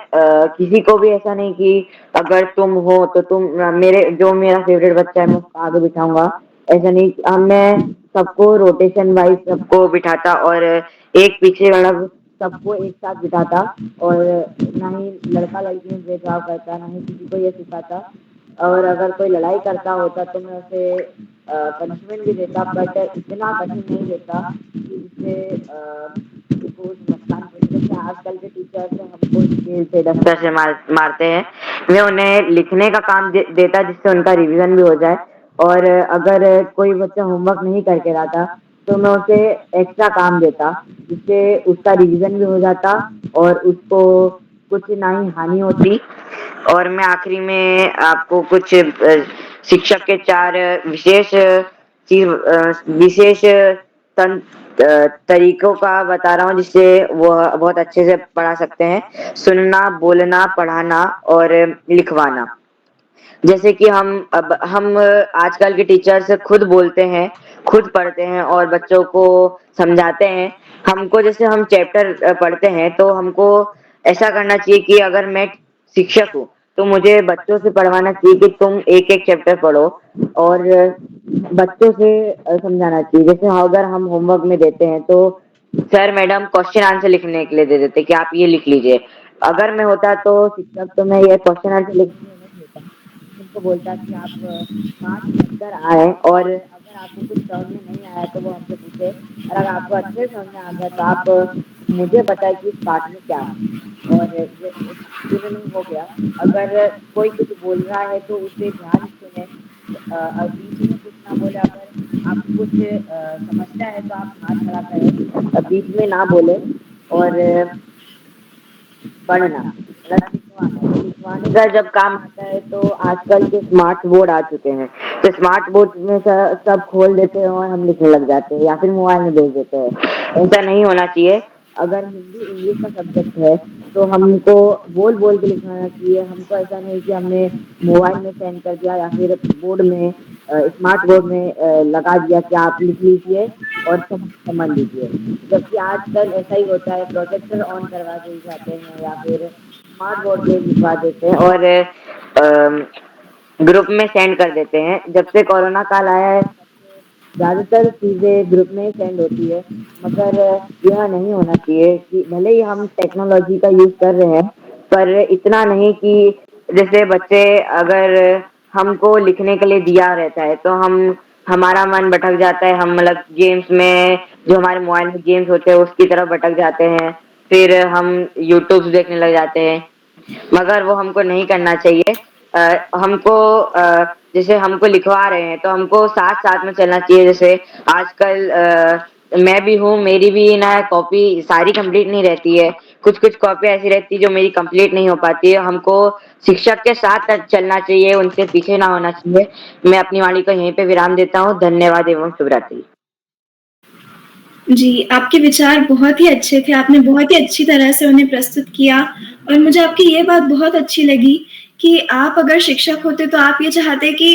किसी को भी ऐसा नहीं कि अगर तुम हो तो तुम मेरा फेवरेट बच्चा है मैं उसको आगे बिठाऊंगा, ऐसा नहीं। मैं सबको रोटेशन वाइज सबको बिठाता और एक पीछे मतलब सबको एक साथ बिठाता और ना ही लड़का लड़की में भेदभाव करता, ना ही किसी को ये सिखाता। और अगर कोई लड़ाई करता होता तो मैं उसे पनिशमेंट भी देता, बट इतना कठिन नहीं देता कि जिससे कुछ नुकसान हो। जैसे आजकल के टीचर्स हमको स्केल से डस्टर से मारते हैं, मैं उन्हें लिखने का काम देता जिससे उनका रिवीजन भी हो जाए। और अगर कोई बच्चा होमवर्क नहीं करके लाता तो मैं उसे एक्स्ट्रा काम देता, जिससे उसका रिवीजन भी हो जाता और उसको कुछ ना ही हानि होती। और मैं आखिरी में आपको कुछ शिक्षक के 4 विशेष तरीकों का बता रहा हूँ, जिससे वो बहुत अच्छे से पढ़ा सकते हैं। सुनना, बोलना, पढ़ाना और लिखवाना। जैसे कि हम आजकल के टीचर्स खुद बोलते हैं, खुद पढ़ते हैं और बच्चों को समझाते हैं। हमको जैसे हम चैप्टर पढ़ते हैं तो हमको ऐसा करना चाहिए कि अगर मैं शिक्षक हूँ तो मुझे बच्चों से पढ़वाना चाहिए कि तुम एक चैप्टर पढ़ो और बच्चों से समझाना चाहिए। जैसे अगर हम होमवर्क में देते हैं तो सर मैडम क्वेश्चन आंसर लिखने के लिए दे देते कि आप ये लिख लीजिए। अगर मैं होता तो शिक्षक तो मैं ये क्वेश्चन आंसर लिखने नहीं देता, उनको बोलता कि आप 5 अंदर आए और अगर आपको कुछ समझ में नहीं आया तो वो हमसे पूछे, और अगर आपको अच्छे समझ में आ गया तो आप मुझे बताए कि इस पाठ में क्या है। और ये नहीं हो गया, अगर कोई कुछ बोल रहा है तो उसे ध्यान से सुने, बीच में कुछ ना बोले। अगर आपको कुछ समस्या है तो आप हाथ खड़ा करें, बीच में ना बोले। और पढ़ना लिखवाने का जब काम आता है तो आजकल के स्मार्ट बोर्ड आ चुके हैं, तो स्मार्ट बोर्ड में सब खोल देते हैं और हम लिखने लग जाते हैं या फिर मोबाइल में भेज देते हैं। ऐसा नहीं होना चाहिए। अगर हिंदी इंग्लिश का सब्जेक्ट है तो हमको बोल बोल के लिखवाना चाहिए। हमको ऐसा नहीं कि हमने मोबाइल में सेंड कर दिया या फिर बोर्ड में स्मार्ट बोर्ड में लगा दिया कि आप लिख लीजिए और समझ लीजिए। जबकि आजकल ऐसा ही होता है, प्रोजेक्टर ऑन करवा के जाते हैं या फिर स्मार्ट बोर्ड पे लिखवा देते हैं और ग्रुप में सेंड कर देते हैं। जब से कोरोना काल आया है ज्यादातर चीजें ग्रुप में सेंड होती है, मगर यह नहीं होना चाहिए कि भले ही हम टेक्नोलॉजी का यूज कर रहे हैं, पर इतना नहीं कि जैसे बच्चे अगर हमको लिखने के लिए दिया रहता है तो हमारा मन भटक जाता है, हम मतलब गेम्स में जो हमारे मोबाइल में गेम्स होते हैं उसकी तरफ भटक जाते हैं, फिर हम यूट्यूब देखने लग जाते हैं, मगर वो हमको नहीं करना चाहिए। हमको जैसे हमको लिखवा रहे हैं तो हमको साथ साथ में चलना चाहिए। जैसे आजकल मैं भी हूँ, मेरी भी ना कॉपी सारी कंप्लीट नहीं रहती है, कुछ कुछ कॉपी ऐसी रहती है जो मेरी कंप्लीट नहीं हो पाती है। हमको शिक्षक के साथ चलना चाहिए, उनसे पीछे ना होना चाहिए। मैं अपनी वाणी को यहीं पे विराम देता हूँ। धन्यवाद एवं शुभ रात्रि। जी, आपके विचार बहुत ही अच्छे थे, आपने बहुत ही अच्छी तरह से उन्हें प्रस्तुत किया और मुझे आपकी ये बात बहुत अच्छी लगी कि आप अगर शिक्षक होते तो आप ये चाहते कि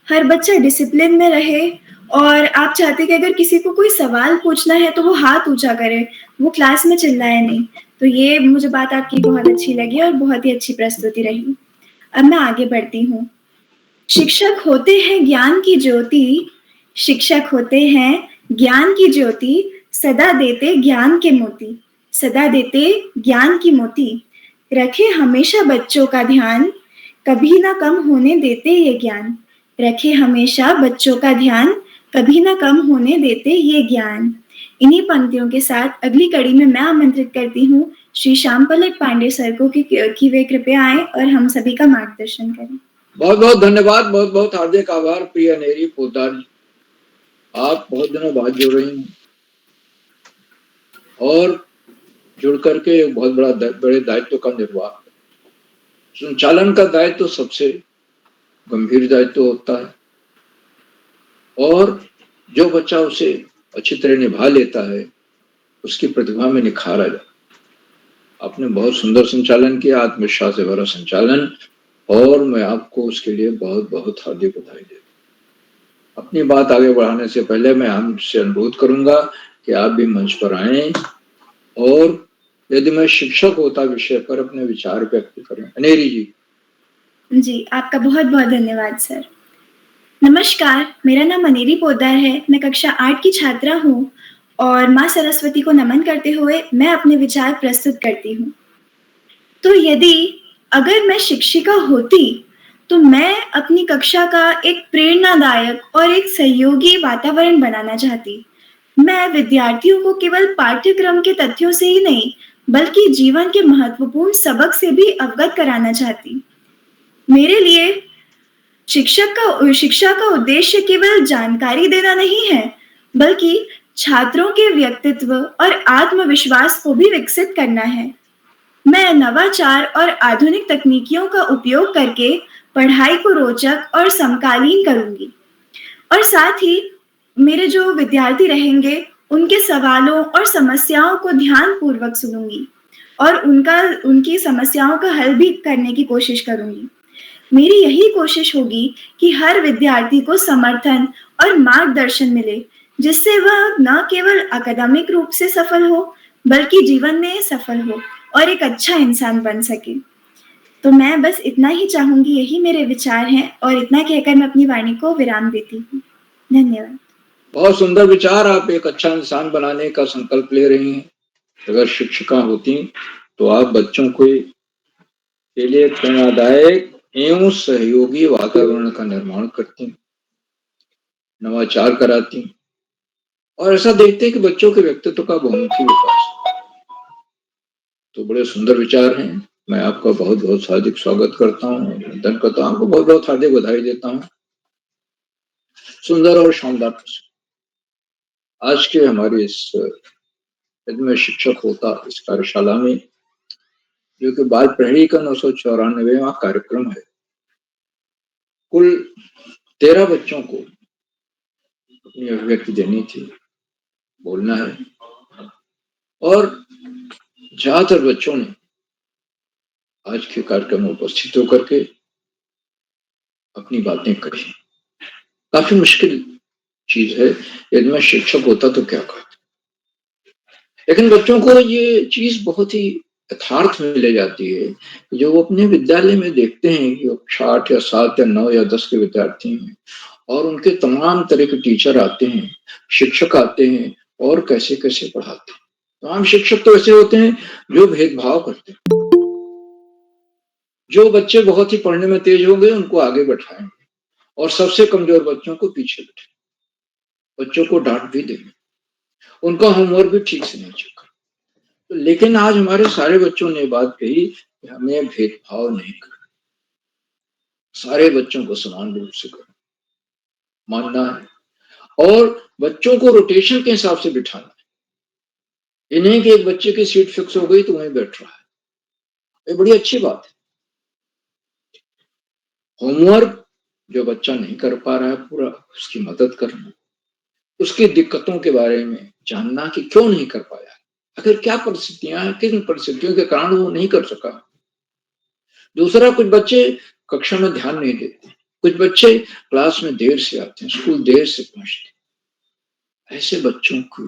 हर बच्चा डिसिप्लिन में रहे और आप चाहते कि अगर किसी को कोई सवाल पूछना है तो वो हाथ ऊँचा करे, वो क्लास में चिल्लाए नहीं। तो ये मुझे बात आपकी बहुत अच्छी लगी और बहुत ही अच्छी प्रस्तुति रही। अब मैं आगे बढ़ती हूँ। शिक्षक होते हैं ज्ञान की ज्योति, शिक्षक होते हैं ज्ञान की ज्योति, सदा देते ज्ञान के मोती, सदा देते ज्ञान की मोती, रखे हमेशा बच्चों का ध्यान, कभी ना कम होने देते ये ज्ञान, रखे हमेशा बच्चों का ध्यान, कभी ना कम होने देते ये ज्ञान। इन्हीं पंक्तियों के साथ अगली कड़ी में मैं आमंत्रित करती हूँ श्री श्याम पलक पांडे सर को कि वे कृपया आए और हम सभी का मार्गदर्शन करें। बहुत बहुत धन्यवाद, बहुत बहुत हार्दिक आभार प्रिय अनेरी पोद्दार जी। आप बहुत दिनों बाद जुड़ रही हैं और जुड़ करके एक बहुत बड़े दायित्व का निर्वाह। संचालन का दायित्व तो सबसे गंभीर दायित्व होता है और जो बच्चा उसे अच्छी तरह निभा लेता है उसकी प्रतिभा में निखार आ जाता। आपने बहुत सुंदर संचालन किया, आत्मविश्वास से भरा संचालन, और मैं आपको उसके लिए बहुत बहुत हार्दिक बधाई देता हूं। अपनी बात आगे बढ़ाने से पहले मैं हमसे अनुरोध करूंगा कि आप भी मंच पर आएं और यदि मैं शिक्षक होता विषय पर अपने विचार व्यक्त करें। अनेरी जी। जी, आपका बहुत बहुत धन्यवाद सर। नमस्कार, मेरा नाम अनेरी पोद्दार है, मैं कक्षा 8 की छात्रा हूँ और माँ सरस्वती को नमन करते हुए मैं अपने विचार प्रस्तुत करती हूँ। तो यदि अगर मैं शिक्षिका होती तो मैं अपनी कक्षा का एक प्रेरणादायक और एक सहयोगी वातावरण बनाना चाहती। मैं विद्यार्थियों को केवल पाठ्यक्रम के तथ्यों से ही नहीं, बल्कि जीवन के महत्वपूर्ण सबक से भी अवगत कराना चाहती। मेरे लिए शिक्षा का उद्देश्य केवल जानकारी देना नहीं है, बल्कि छात्रों के व्यक्तित्व और आत्मविश्वास को भी विकसित करना है। मैं नवाचार और आधुनिक तकनीकियों का उपयोग करके पढ़ाई को रोचक और समकालीन करूंगी और साथ ही मेरे जो विद्यार्थी रहेंगे उनके सवालों और समस्याओं को ध्यानपूर्वक सुनूंगी और उनकी समस्याओं का हल भी करने की कोशिश करूंगी। मेरी यही कोशिश होगी कि हर विद्यार्थी को समर्थन और मार्गदर्शन मिले, जिससे वह न केवल अकादमिक रूप से सफल हो, बल्कि जीवन में सफल हो और एक अच्छा इंसान बन सके। तो मैं बस इतना ही चाहूंगी, यही मेरे विचार हैं और इतना कहकर मैं अपनी वाणी को विराम देती हूँ। धन्यवाद। बहुत सुंदर विचार। आप एक अच्छा इंसान बनाने का संकल्प ले रही हैं। अगर शिक्षिका होती तो आप बच्चों को के लिए प्रेरणादायक एवं सहयोगी वातावरण का निर्माण करती, नवाचार कराती और ऐसा देखते कि बच्चों के व्यक्तित्व का बहुमुखी विकास। तो बड़े सुंदर विचार हैं। मैं आपका बहुत बहुत हार्दिक स्वागत करता हूँ, अभिनंदन करता हूँ, आपको बहुत बहुत हार्दिक बधाई देता हूँ। सुंदर और शानदार प्रश्न। आज के हमारे इस यदि मैं शिक्षक होता इस कार्यशाला में, जो कि बाल प्रहरी का 994वां कार्यक्रम है, कुल 13 बच्चों को अपनी अभिव्यक्ति देनी थी, बोलना है, और ज्यादातर बच्चों ने आज के कार्यक्रम में उपस्थित होकर के अपनी बातें कही। काफी मुश्किल चीज है, यदि मैं शिक्षक होता तो क्या करता, लेकिन बच्चों को ये चीज बहुत ही यथार्थ में ले जाती है। जो वो अपने विद्यालय में देखते हैं कि 8 या 7 या 9 या 10 के विद्यार्थी हैं और उनके तमाम तरह के टीचर आते हैं, शिक्षक आते हैं और कैसे कैसे पढ़ाते हैं। तमाम शिक्षक तो ऐसे होते हैं जो भेदभाव करते हैं। जो बच्चे बहुत ही पढ़ने में तेज होंगे उनको आगे बैठाएंगे और सबसे कमजोर बच्चों को पीछे बैठाएंगे। बच्चों को डांट भी देंगे, उनका होमवर्क भी ठीक से नहीं चेक कर। तो लेकिन आज हमारे सारे बच्चों ने बात कही कि हमें भेदभाव नहीं करना, सारे बच्चों को समान रूप से करना मानना है और बच्चों को रोटेशन के हिसाब से बिठाना है। ये नहीं कि एक बच्चे की सीट फिक्स हो गई तो वहीं बैठ रहा है, ये बड़ी अच्छी बात है। होमवर्क जो बच्चा नहीं कर पा रहा है पूरा, उसकी मदद करना, उसकी दिक्कतों के बारे में जानना कि क्यों नहीं कर पाया, आखिर क्या परिस्थितियां हैं, किन परिस्थितियों के कारण वो नहीं कर सका। दूसरा, कुछ बच्चे कक्षा में ध्यान नहीं देते, कुछ बच्चे क्लास में देर से आते हैं, स्कूल देर से पहुंचते हैं। ऐसे बच्चों को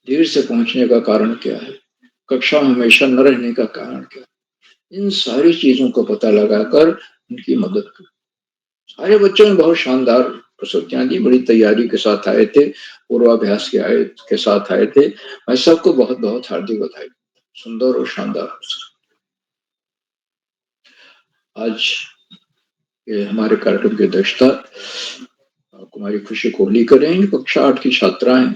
देर से पहुंचने का कारण क्या है, कक्षा में हमेशा न रहने का कारण क्या है, इन सारी चीजों को पता लगाकर उनकी मदद करें। सारे बच्चों ने बहुत शानदार प्रस्तुतियां दी, बड़ी तैयारी के साथ आए थे, पूर्वाभ्यास के साथ आए थे। मैं सबको बहुत बहुत हार्दिक बधाई। सुंदर और शानदार। आज ये हमारे कार्यक्रम की अध्यक्षता कुमारी खुशी कोहली करेंगे। कक्षा 8 की छात्राएं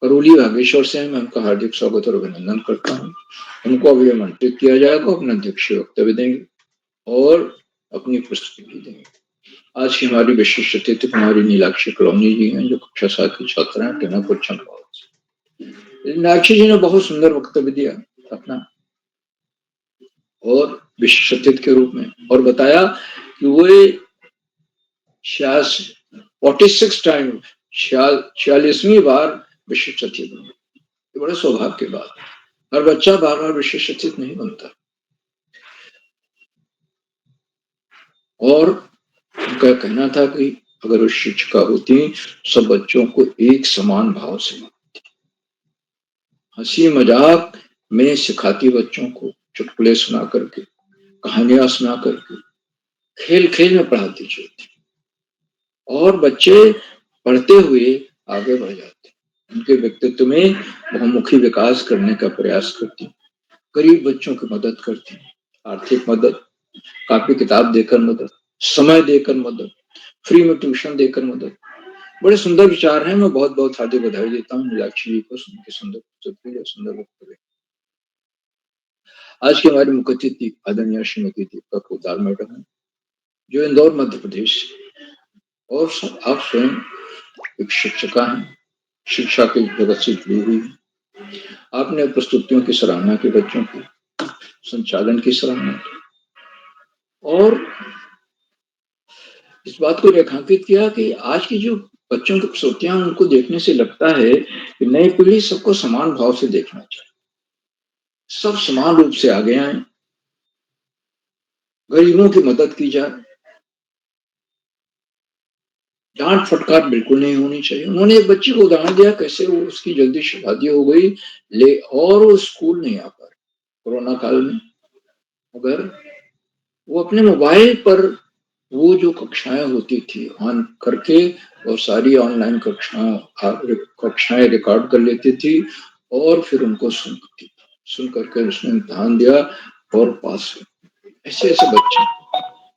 करौली बागेश्वर से हैं, मैं उनका हार्दिक स्वागत और अभिनंदन करता हूँ। उनको अभी आमंत्रित किया जाएगा, अपना अध्यक्षीय वक्तव्य देंगे और अपनी प्रस्तुति भी देंगे। आज की हमारी विशिष्ट अतिथि कुमारी नीलाक्षी कलोनी जी हैं, जो कक्षा 7 की छात्रा हैं, टेनापुर चंपावत से। नीलाक्षी जी ने बहुत सुंदर वक्तव्य दिया अपना और विशिष्ट अतिथि के रूप में, और बताया कि वो 46वीं बार विशिष्ट अतिथि बने। ये बड़े सौभाग्य की बात है, हर बच्चा बार बार विशिष्ट अतिथि नहीं बनता। और उनका कहना था कि अगर वो शिक्षिका होती सब बच्चों को एक समान भाव से हंसी मजाक में सिखाती, बच्चों को चुटकुले सुना करके, कहानियां सुना करके, खेल खेल में पढ़ाती चलती और बच्चे पढ़ते हुए आगे बढ़ जाते, उनके व्यक्तित्व में बहुमुखी विकास करने का प्रयास करती, गरीब बच्चों की मदद करती, आर्थिक मदद, कापी किताब देकर मदद, समय देकर मदद, फ्री में ट्यूशन देकर मदद। बड़े सुंदर विचार हैं। मैं बहुत बहुत हार्दिक बधाई देता हूँ नीलाक्षी जी को, उनके सुंदर सुंदर वक्तव्य। आज की हमारी मुख्य अतिथि आदरणीय श्रीमती दीपिका पोद्दार मैडम है, जो इंदौर मध्य प्रदेश और आप स्वयं एक शिक्षिका हैं, शिक्षा के जगत से जुड़ी हुई है। आपने प्रस्तुतियों की सराहना की, बच्चों की संचालन की सराहना की और इस बात को रेखांकित किया कि आज की जो बच्चों की प्रस्तुतियां, उनको देखने से लगता है कि नई पीढ़ी सबको समान भाव से देखना चाहिए, सब समान रूप से आगे आए, गरीबों की मदद की जाए, डांट फटकार बिल्कुल नहीं होनी चाहिए। उन्होंने एक बच्ची को उदाहरण दिया कैसे वो उसकी जल्दी शादी हो गई और वो स्कूल नहीं आ पा रही कोरोना काल में, मगर वो अपने मोबाइल पर वो जो कक्षाएं होती थी ऑन करके और सारी ऑनलाइन कक्षाएं रिकॉर्ड कर लेती थी और फिर उनको सुनती थी, सुन करके उसने इम्तिहान दिया और पास हुई। ऐसे ऐसे बच्चे,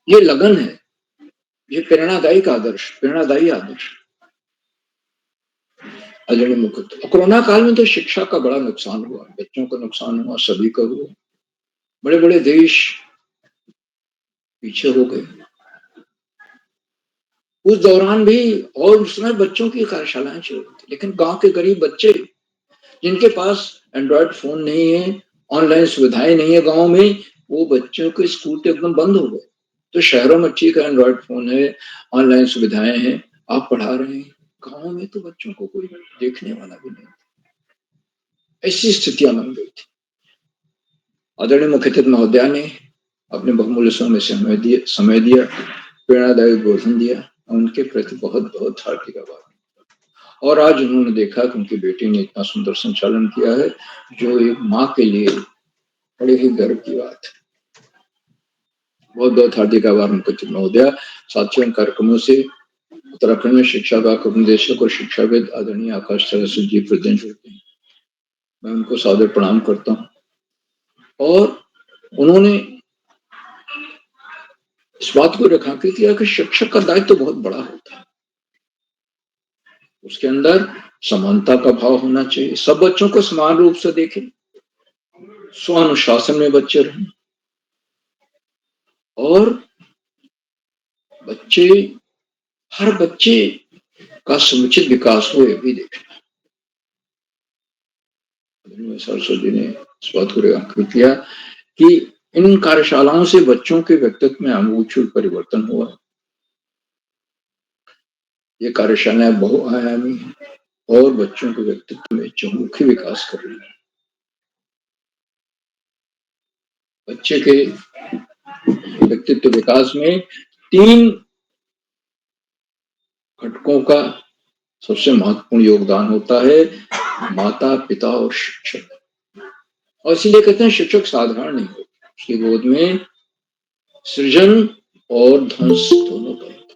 ये लगन है, ये प्रेरणादायी आदर्श। आदरणीय मुख्य, कोरोना काल में तो शिक्षा का बड़ा नुकसान हुआ, बच्चों का नुकसान हुआ, सभी का हुआ। बड़े बड़े देश पीछे हो गए उस दौरान भी, और उस समय बच्चों की कार्यशालाएं चल रही थी, लेकिन गांव के गरीब बच्चे जिनके पास एंड्रॉयड फोन नहीं है, ऑनलाइन सुविधाएं नहीं है गांव में, वो बच्चों के स्कूल तो एकदम बंद हो गए। तो शहरों में ठीक है, एंड्रॉयड फोन है, ऑनलाइन सुविधाएं हैं, आप पढ़ा रहे हैं, गांव में तो बच्चों को कोई देखने वाला भी नहीं। ऐसी स्थितियां बन गई थी। आदरणीय मुख्य अतिथि महोदया ने अपने बहुमूल्य समय दिया, प्रेरणादायी बोधन दिया, उनके प्रति बहुत बहुत हार्दिक आभार। और आज उन्होंने देखा कि उनकी बेटी ने इतना सुंदर संचालन किया है, जो एक माँ के लिए बड़े ही गर्व की बात है। बहुत बहुत हार्दिक आभार मुख्य अतिथि महोदया। साथियों, कार्यक्रमों से उत्तराखंड में शिक्षा विभाग के उपनिदेशक और शिक्षाविद आदरणीय आकाश सरस्वती जी प्रेजेंट होते हैं। मैं उनको सादर प्रणाम करता हूँ। और उन्होंने इस बात को रेखांकित किया कि शिक्षक का दायित्व तो बहुत बड़ा होता है, उसके अंदर समानता का भाव होना चाहिए, सब बच्चों को समान रूप से देखें, स्वानुशासन में बच्चे रहें और हर बच्चे का समुचित विकास हो, ये भी देखना। सरस्वती ने इस बात को रेखांकित किया कि इन कार्यशालाओं से बच्चों के व्यक्तित्व में आमूल परिवर्तन हुआ। ये कार्यशालाएं बहुआयामी हैं और बच्चों के व्यक्तित्व में चहुमुखी विकास कर रही है। बच्चे के व्यक्तित्व विकास में 3 घटकों का सबसे महत्वपूर्ण योगदान होता है, माता, पिता और शिक्षक। और इसीलिए कहते हैं शिक्षक साधारण नहीं होता, उसकी गोद में सृजन और ध्वंस दोनों का होता है।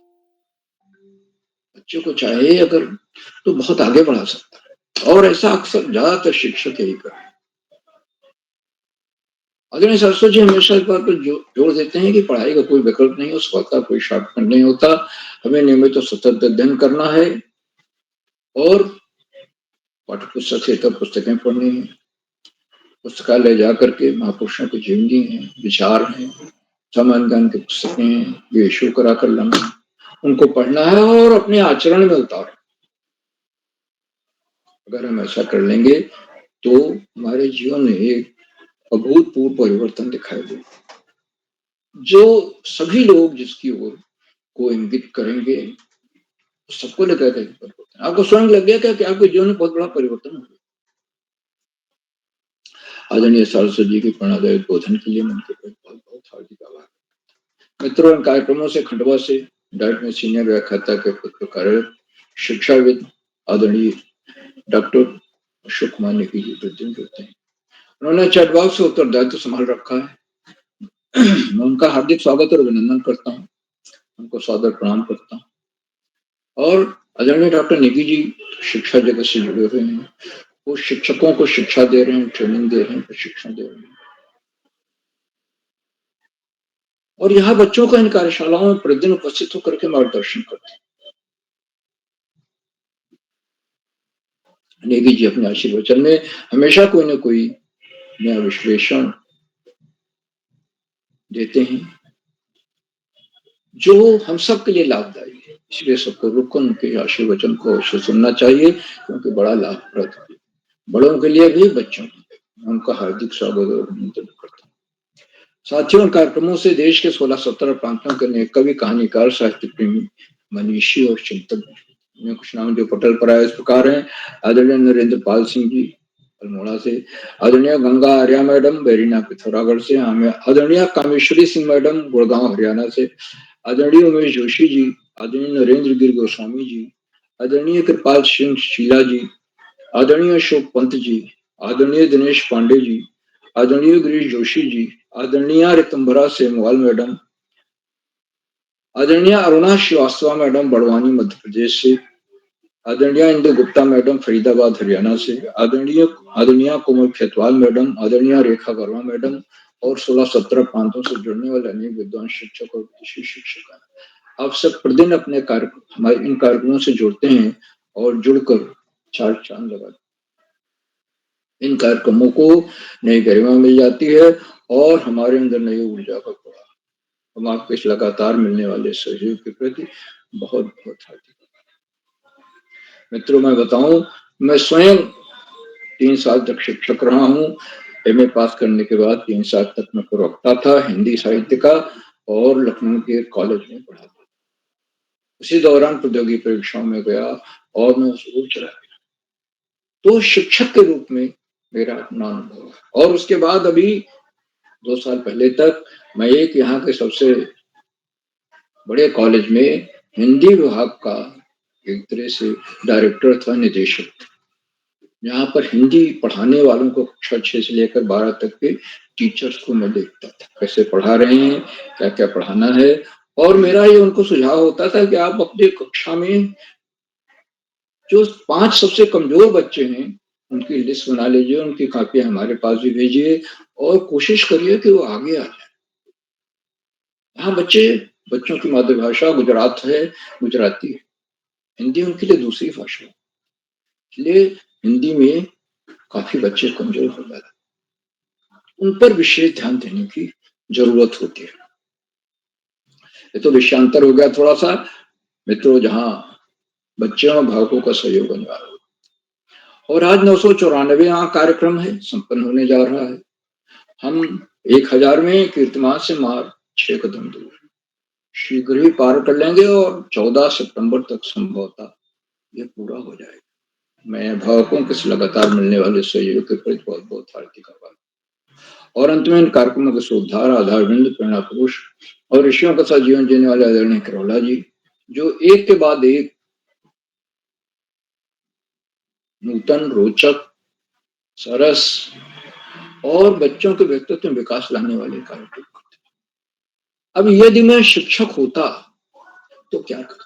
बच्चे को चाहे अगर तो बहुत आगे बढ़ा सकता है, और ऐसा अक्सर ज्यादातर शिक्षक यही करते हैं। आदरणीय सरस्वती जी हमेशा इस बात पर जोर देते हैं कि पढ़ाई का कोई विकल्प नहीं हो, सफलता कोई शॉर्टकट नहीं होता, हमें नियमित और सतत अध्ययन करना है और पाठ्य पुस्तक से तब पुस्तकें पढ़नी है, पुस्तकालय जाकर के महापुरुषों की जीवनी है, विचार हैं, सामान्य ज्ञान की पुस्तकें हैं, ये इशू करा कर लाना, उनको पढ़ना है और अपने आचरण में उतारना। अगर हम ऐसा कर लेंगे तो हमारे जीवन में एक अभूतपूर्व परिवर्तन दिखाई देगा, जो सभी लोग जिसकी ओर को इंगित करेंगे, सबको लगेगा कि परिवर्तन आपको स्वयं लग गया कि आपके जीवन में बहुत बड़ा परिवर्तन हो गया। आदरणीय सरस्वती जी के प्रेरणादायी उद्बोधन के लिए मैं उनके बहुत बहुत हार्दिक आभार। मित्रों, इन कार्यक्रमों से खंडवा से डाइट में सीनियर व्याख्याता के पद पर कार्यरत शिक्षाविद आदरणीय डॉक्टर अशोक कुमार नेगी जी प्रेजेंट होते हैं। उन्होंने चैट बॉक्स से उत्तरदायित्व संभाल रखा है। मैं उनका हार्दिक स्वागत और अभिनंदन करता हूँ, उनको सादर प्रणाम करता हूँ। और आदरणीय डॉक्टर नेगी जी शिक्षा जगत से जुड़े हुए हैं, वो शिक्षकों को शिक्षा दे रहे हैं, ट्रेनिंग दे रहे हैं, प्रशिक्षण दे रहे हैं और यहाँ बच्चों का इन कार्यशालाओं में प्रतिदिन उपस्थित होकर के मार्गदर्शन करते हैं। नेगी जी अपने आशीर्वचन में हमेशा कोई न कोई नया विश्लेषण देते हैं जो हम सब के लिए लाभदायी है, इसलिए सबको रुककर उनके आशीर्वचन को अवश्य सुनना चाहिए, क्योंकि बड़ा लाभप्रद है बड़ों के लिए भी, बच्चों के लिए। उनका हार्दिक स्वागत और अभिनंदन करता हूँ। साथियों, इन कार्यक्रमों से देश के 16-17 प्रांतों के अनेक कवि, कहानीकार, साहित्य प्रेमी, मनीषी और चिंतक कुछ नाम जो पटल पर आए इस प्रकार हैं। आदरणीय नरेंद्र पाल सिंह जी अल्मोड़ा से, आदरणीय गंगा आर्या मैडम बेरीना पिथौरागढ़ से, आदरणीय कामेश्वरी सिंह मैडम गुड़गांव हरियाणा से, आदरणीय उमेश जोशी जी, आदरणीय नरेंद्र गिर गोस्वामी जी, आदरणीय कृपाल सिंह शीला जी, आदरणीय अशोक पंत जी, आदरणीय दिनेश पांडे जी, आदरणीय गिरीश जोशी जी, आदरणीय रितंबरा सेमवाल मैडम, आदरणीय अरुणा श्रीवास्तव मैडम बड़वानी मध्य प्रदेश से, आदरणीय इंदु गुप्ता मैडम फरीदाबाद हरियाणा से, आदरणीय कोमल खेतवाल मैडम, आदरणीय रेखा वर्मा मैडम और 16-17 प्रांतों से जुड़ने वाले अनेक विद्वान शिक्षक और विदेशी शिक्षक। आप सब प्रतिदिन अपने हमारे इन कार्यक्रमों से जुड़ते हैं और जुड़कर 4 चांद लगाते। इन कार्यक्रमों को नई गरिमा मिल जाती है और हमारे अंदर नई ऊर्जा का प्रवाह। हम आपको इस लगातार मिलने वाले सहयोग के प्रति बहुत बहुत हार्दिक। मित्रों, मैं बताऊं, मैं स्वयं 3 साल तक शिक्षक रहा हूं। एमए पास करने के बाद 3 साल तक मैं प्रवक्ता था हिंदी साहित्य का और लखनऊ के कॉलेज में पढ़ा था। उसी दौरान प्रौद्योगिकी परीक्षाओं में गया और मैं उसको चला गया। तो शिक्षक के रूप में मेरा अपना अनुभव है। और उसके बाद अभी 2 साल पहले तक मैं एक यहाँ के सबसे बड़े कॉलेज में हिंदी विभाग का एक तरह से डायरेक्टर था, निदेशक। यहाँ पर हिंदी पढ़ाने वालों को कक्षा 6 से लेकर 12 तक के टीचर्स को मैं देखता था, कैसे पढ़ा रहे हैं, क्या क्या पढ़ाना है और मेरा ये उनको सुझाव होता था कि आप अपनी कक्षा में जो 5 सबसे कमजोर बच्चे हैं उनकी लिस्ट बना लीजिए, उनकी कॉपियां हमारे पास भी भेजिए और कोशिश करिए कि वो आगे आ जाए। यहाँ बच्चों की मातृभाषा गुजरात है, गुजराती है, हिंदी उनके लिए दूसरी भाषा है, इसलिए हिंदी में काफी बच्चे कमजोर हो जाते हैं, उन पर विशेष ध्यान देने की जरूरत होती है। ये तो विषयांतर हो गया थोड़ा सा मित्रों, जहाँ बच्चों और अभिभावकों का सहयोग अनिवार्य होगा। और आज 994वां कार्यक्रम है, संपन्न होने जा रहा है। हम 1000वें कीर्तिमान से मार 6 कदम दूर शीघ्र ही पार कर लेंगे और 14 सितंबर तक संभवतः ये पूरा हो जाएगा। मैं अभिभावकों के लगातार मिलने वाले सहयोग के प्रति बहुत बहुत हार्दिक आभार। और अंत में इन कार्यक्रमों के सूत्रधार, आधारबिंद, प्रेरणा पुरुष और ऋषियों के साथ जीवन जीने वाले आदरणीय करोला जी, जो एक के बाद एक नूतन, रोचक, सरस और बच्चों के व्यक्तित्व में विकास लाने वाले कार्यक्रम करते हैं। अब यदि मैं शिक्षक होता तो क्या करता?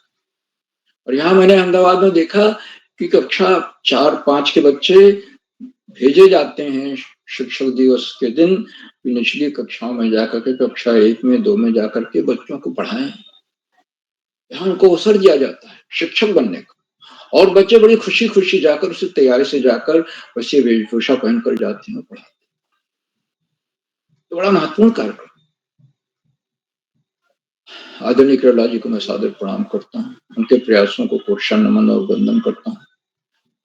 और यहाँ मैंने अहमदाबाद में देखा कि कक्षा 4-5 के बच्चे भेजे जाते हैं शिक्षक दिवस के दिन निचली कक्षाओं में जाकर के, कक्षा 1 में 2 में जाकर के बच्चों को पढ़ाएं। यहाँ उनको अवसर दिया जाता है शिक्षक बनने का, और बच्चे बड़ी खुशी खुशी जाकर उसे तैयारी से जाकर वैसे वेशभूषा पहनकर जाते हैं पढ़ाते। तो बड़ा महत्वपूर्ण कार्यक्रम। आदरणीय करोला जी को मैं सादर प्रणाम करता हूँ, उनके प्रयासों को कोटि नमन और वंदन करता हूँ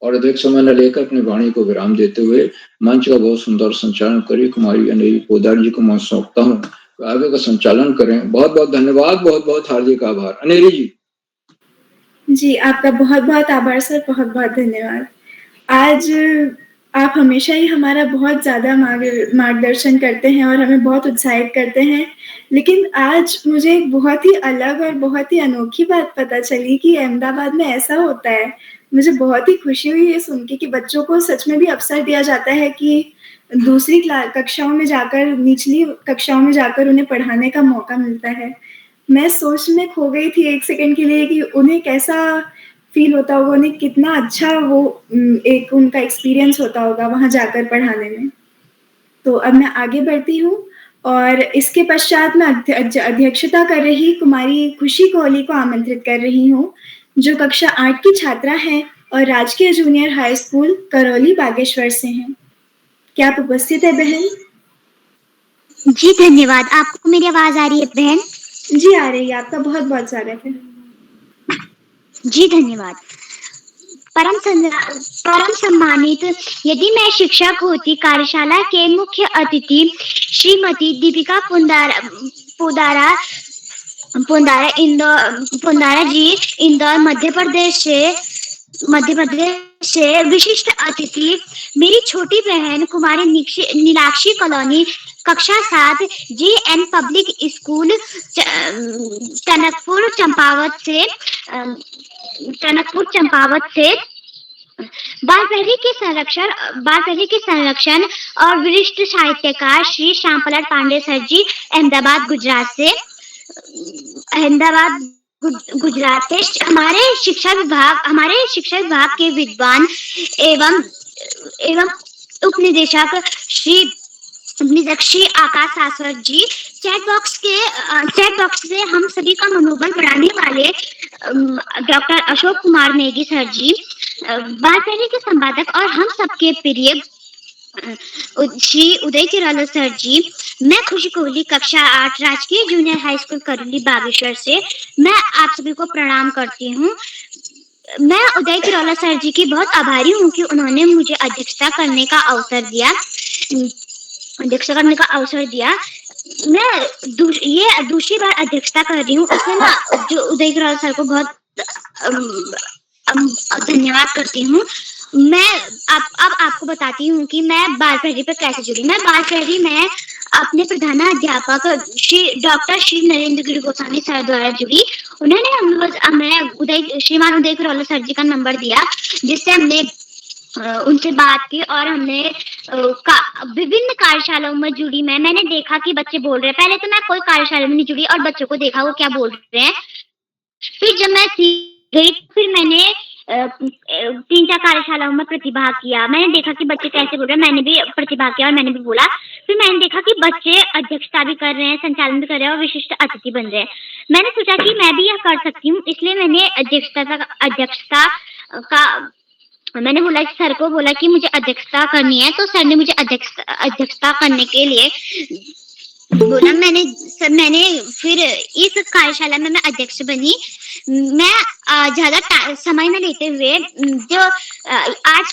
और अधिक समय न लेकर अपनी वाणी को विराम देते हुए मंच का बहुत सुंदर संचालन करी कुमारी अनेरी पोदार जी को मैं सौंपता हूँ, आगे का संचालन करें। बहुत बहुत धन्यवाद, बहुत बहुत हार्दिक आभार। अनेरी जी। जी, आपका बहुत बहुत आभार सर, बहुत बहुत धन्यवाद। आज आप हमेशा ही हमारा बहुत ज़्यादा मार्गदर्शन करते हैं और हमें बहुत उत्साहित करते हैं, लेकिन आज मुझे एक बहुत ही अलग और बहुत ही अनोखी बात पता चली कि अहमदाबाद में ऐसा होता है। मुझे बहुत ही खुशी हुई ये सुन के कि बच्चों को सच में भी अवसर दिया जाता है कि दूसरी कक्षाओं में जाकर, निचली कक्षाओं में जाकर उन्हें पढ़ाने का मौका मिलता है। मैं सोच में खो गई थी 1 सेकंड के लिए कि उन्हें कैसा फ़ील होता होगा, उन्हें कितना अच्छा वो एक उनका एक्सपीरियंस होता होगा वहाँ जाकर पढ़ाने में। तो अब मैं आगे बढ़ती हूँ और इसके पश्चात मैं अध्यक्षता कर रही कुमारी खुशी कोहली को आमंत्रित कर रही हूँ, जो कक्षा 8 की छात्रा हैं और राजकीय junior high school Karauli Bageshwar से हैं। क्या आप उपस्थित है बहन? जी धन्यवाद। आपको मेरी आवाज आ रही है बहन? जी आ रही है। आपका बहुत बहुत स्वागत है। जी धन्यवाद। परम सम्मानित, यदि मैं शिक्षक होती कार्यशाला के मुख्य अतिथि श्रीमती दीपिका पुंदारा जी इंदौर मध्य प्रदेश से विशिष्ट अतिथि मेरी छोटी बहन कुमारी नीलाक्षी कॉलोनी कक्षा 7 JN public school Tanakpur Champawat से बाल पहली के संरक्षण और वरिष्ठ साहित्यकार श्री श्याम पलट पांडे सर जी अहमदाबाद गुजरात से हमारे शिक्षा विभाग के विद्वान एवं उपनिदेशक श्री आकाश शाश्वत जी चैट बॉक्स से हम सभी का मनोबल बढ़ाने वाले डॉक्टर अशोक कुमार नेगी सर जी, बाल पहली के संपादक और हम सबके प्रिय श्री उदय किरोला सर जी। मैं खुशी कोहली कक्षा 8 राजकीय junior high school Karauli Bageshwar से मैं आप सभी को प्रणाम करती हूँ। मैं उदय किरोला सर जी की बहुत आभारी हूँ कि उन्होंने मुझे अध्यक्षता करने का अवसर दिया। मैं ये दूसरी बार अध्यक्षता कर रही हूँ, उसमें ना जो उदय किरोला सर को बहुत धन्यवाद करती हूँ। मैं अब आपको बताती हूँ कि मैं बाल पहली पर कैसे जुड़ी। मैं बाल पहली में अपने प्रधानाध्यापक डॉक्टर श्री नरेंद्र गिरी गोस्वामी सर द्वारा जुड़ी। उन्होंने श्रीमान उदय किरोला सर जी का नंबर दिया, जिससे हमने उनसे बात की और हमने विभिन्न कार्यशालाओं में जुड़ी मैंने देखा कि बच्चे बोल रहे हैं। पहले तो मैं कोई कार्यशाला में नहीं जुड़ी और बच्चों को देखा वो क्या बोल रहे हैं। फिर जब मैं सीख गई फिर मैंने 3-4 कार्यशालाओं में प्रतिभाग किया। मैंने देखा कि बच्चे कैसे बोल रहे हैं, मैंने भी प्रतिभाग किया और मैंने भी बोला। फिर मैंने देखा कि बच्चे अध्यक्षता भी कर रहे हैं, संचालन भी कर रहे हैं और विशिष्ट अतिथि बन रहे हैं। मैंने सोचा कि मैं भी यह कर सकती हूँ, इसलिए मैंने अध्यक्षता का मैंने बोला सर को बोला कि मुझे अध्यक्षता करनी है, तो सर ने मुझे अध्यक्षता करने के लिए बोला। मैंने फिर इस कार्यशाला में मैं अध्यक्ष बनी। मैं ज्यादा समय न लेते हुए जो आज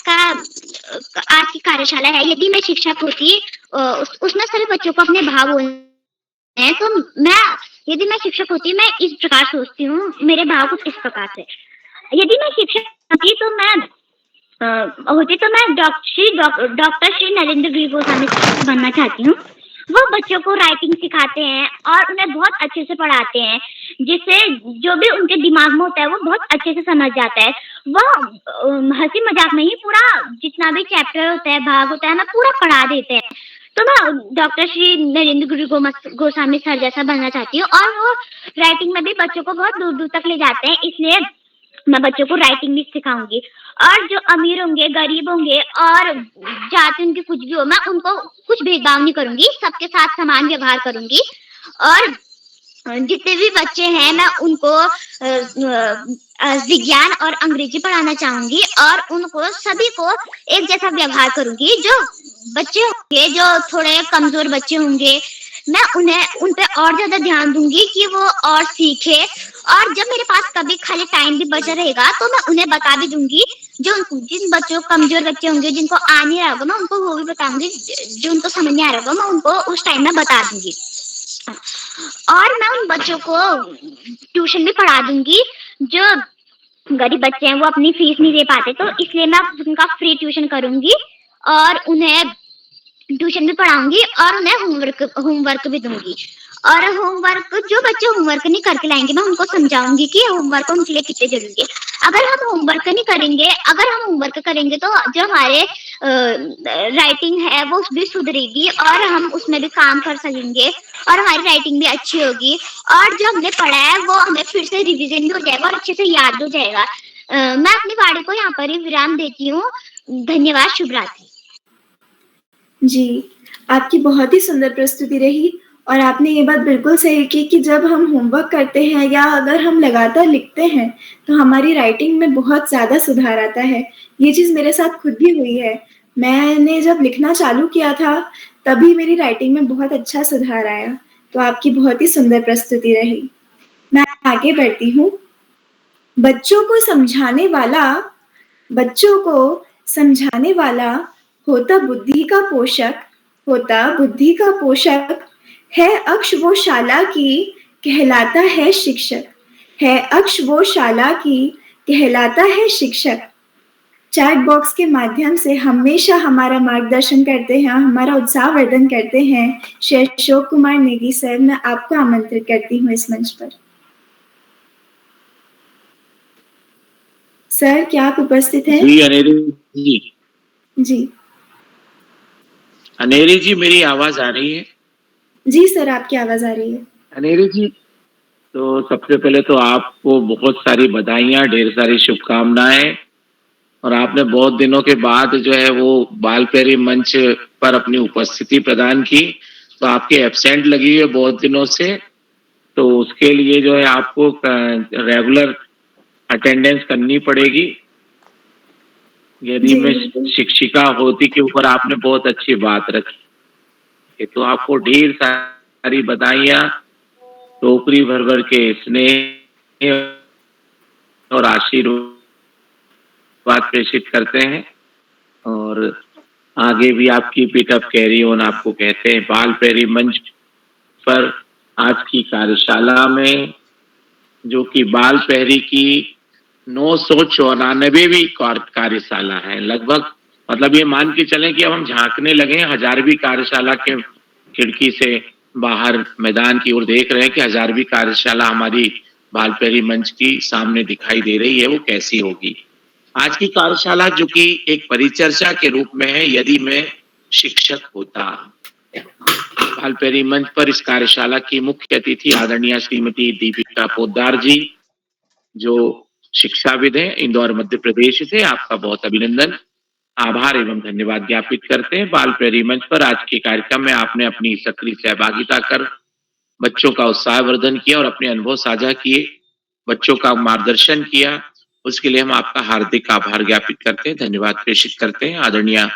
की कार्यशाला है, यदि मैं शिक्षक होती उसमें सभी बच्चों को अपने भाव बोलने हैं, तो यदि मैं शिक्षक होती मैं इस प्रकार सोचती हूँ। मेरे भाव कुछ इस प्रकार से, यदि मैं शिक्षक होती तो मैं डॉक्टर श्री नरेंद्र गिरी गोस्वामी बनना चाहती हूँ। वो बच्चों को राइटिंग सिखाते हैं और उन्हें बहुत अच्छे से पढ़ाते हैं, जिससे जो भी उनके दिमाग में होता है वो बहुत अच्छे से समझ जाता है। वो हंसी मजाक में ही पूरा जितना भी चैप्टर होता है, भाग होता है, हमें पूरा पढ़ा देते हैं। तो मैं डॉक्टर श्री नरेंद्र गिरी गोस्वामी सर जैसा बनना चाहती हूँ और वो राइटिंग में भी बच्चों को बहुत दूर दूर तक ले जाते हैं, इसलिए मैं बच्चों को राइटिंग भी सिखाऊंगी। और जो अमीर होंगे, गरीब होंगे और जाति उनकी कुछ भी हो, मैं उनको कुछ भेदभाव नहीं करूंगी, सबके साथ समान व्यवहार करूंगी। और जितने भी बच्चे हैं मैं उनको विज्ञान और अंग्रेजी पढ़ाना चाहूंगी और उनको सभी को एक जैसा व्यवहार करूंगी। जो बच्चे होंगे, जो थोड़े कमजोर बच्चे होंगे, मैं उन पे और ज्यादा ध्यान दूंगी कि वो और सीखे। और जब मेरे पास कभी खाली टाइम भी बचा रहेगा तो मैं उन्हें बता भी दूंगी। जिन बच्चों कमजोर बच्चे होंगे, जिनको आ नहीं रहा होगा, मैं उनको वो भी बताऊंगी। जो उनको समझ नहीं आ रहा होगा मैं उनको उस टाइम में बता दूंगी। और मैं उन बच्चों को ट्यूशन भी पढ़ा दूंगी। जो गरीब बच्चे हैं वो अपनी फीस नहीं दे पाते, तो इसलिए मैं उनका फ्री ट्यूशन करूंगी और उन्हें ट्यूशन भी पढ़ाऊंगी और उन्हें होमवर्क भी दूंगी। और होमवर्क जो बच्चे होमवर्क नहीं करके लाएंगे, मैं उनको समझाऊंगी कि होमवर्क उनके लिए कितने जरूरी है। अगर हम होमवर्क करेंगे तो जो हमारे राइटिंग है वो भी सुधरेगी और हम उसमें भी काम कर सकेंगे और हमारी राइटिंग भी अच्छी होगी। और जो हमने पढ़ा है वो हमें फिर से रिवीजन भी हो जाएगा और अच्छे से याद हो जाएगा। मैं अपनी वाणी को यहाँ पर ही विराम देती हूँ। धन्यवाद। शुभ रात्रि। जी, आपकी बहुत ही सुंदर प्रस्तुति रही और आपने ये बात बिल्कुल सही की कि जब हम होमवर्क करते हैं या अगर हम लगातार लिखते हैं तो हमारी राइटिंग में बहुत ज़्यादा सुधार आता है। ये चीज़ मेरे साथ खुद भी हुई है। मैंने जब लिखना चालू किया था तभी मेरी राइटिंग में बहुत अच्छा सुधार आया। तो आपकी बहुत ही सुंदर प्रस्तुति रही। मैं आगे बढ़ती हूँ। बच्चों को समझाने वाला होता बुद्धि का पोषक है। अक्ष वो शाला की कहलाता है शिक्षक। चैट बॉक्स के माध्यम से हमेशा हमारा मार्गदर्शन करते हैं, हमारा उत्साहवर्धन करते हैं श्री अशोक कुमार नेगी सर। मैं आपको आमंत्रित करती हूँ इस मंच पर। सर, क्या आप उपस्थित हैं? जी अनेरी जी। जी अनेरी जी, मेरी आवाज आ रही है? जी सर, आपकी आवाज आ रही है। अनेरी जी, तो सबसे पहले तो आपको बहुत सारी बधाइयाँ, ढेर सारी शुभकामनाएं। और आपने बहुत दिनों के बाद जो है वो बालप्रेरी मंच पर अपनी उपस्थिति प्रदान की, तो आपके एब्सेंट लगी है बहुत दिनों से, तो उसके लिए जो है आपको रेगुलर अटेंडेंस करनी पड़ेगी। यदि मैं शिक्षिका होती के ऊपर आपने बहुत अच्छी बात रखी, तो आपको ढेर सारी बधाइयाँ, टोकरी भर भर के स्नेह और आशीर्वाद प्रेषित करते हैं। और आगे भी आप keep it up, carry on आपको कहते हैं। बालप्रेरी मंच पर आज की कार्यशाला में, जो कि बालप्रेरी की 994वीं कार्यशाला है लगभग, मतलब ये मान के चलें कि अब हम झांकने लगे हैं 1000वीं कार्यशाला के खिड़की से बाहर मैदान की ओर देख रहे हैं कि 1000वीं कार्यशाला हमारी बालप्रेरी मंच की सामने दिखाई दे रही है, वो कैसी होगी। आज की कार्यशाला जो कि एक परिचर्चा के रूप में है, यदि मैं शिक्षक होता। बालप्रेरी मंच पर इस कार्यशाला की मुख्य अतिथि आदरणीय श्रीमती दीपिका पोद्दार जी, जो शिक्षाविद हैं, इंदौर मध्य प्रदेश से। आपका बहुत अभिनंदन, आभार एवं धन्यवाद ज्ञापित करते हैं। बालप्रेरी मंच पर आज के कार्यक्रम में आपने अपनी सक्रिय सहभागिता कर बच्चों का उत्साहवर्धन किया और अपने अनुभव साझा किए, बच्चों का मार्गदर्शन किया, उसके लिए हम आपका हार्दिक आभार ज्ञापित करते हैं, धन्यवाद प्रेषित करते हैं आदरणीय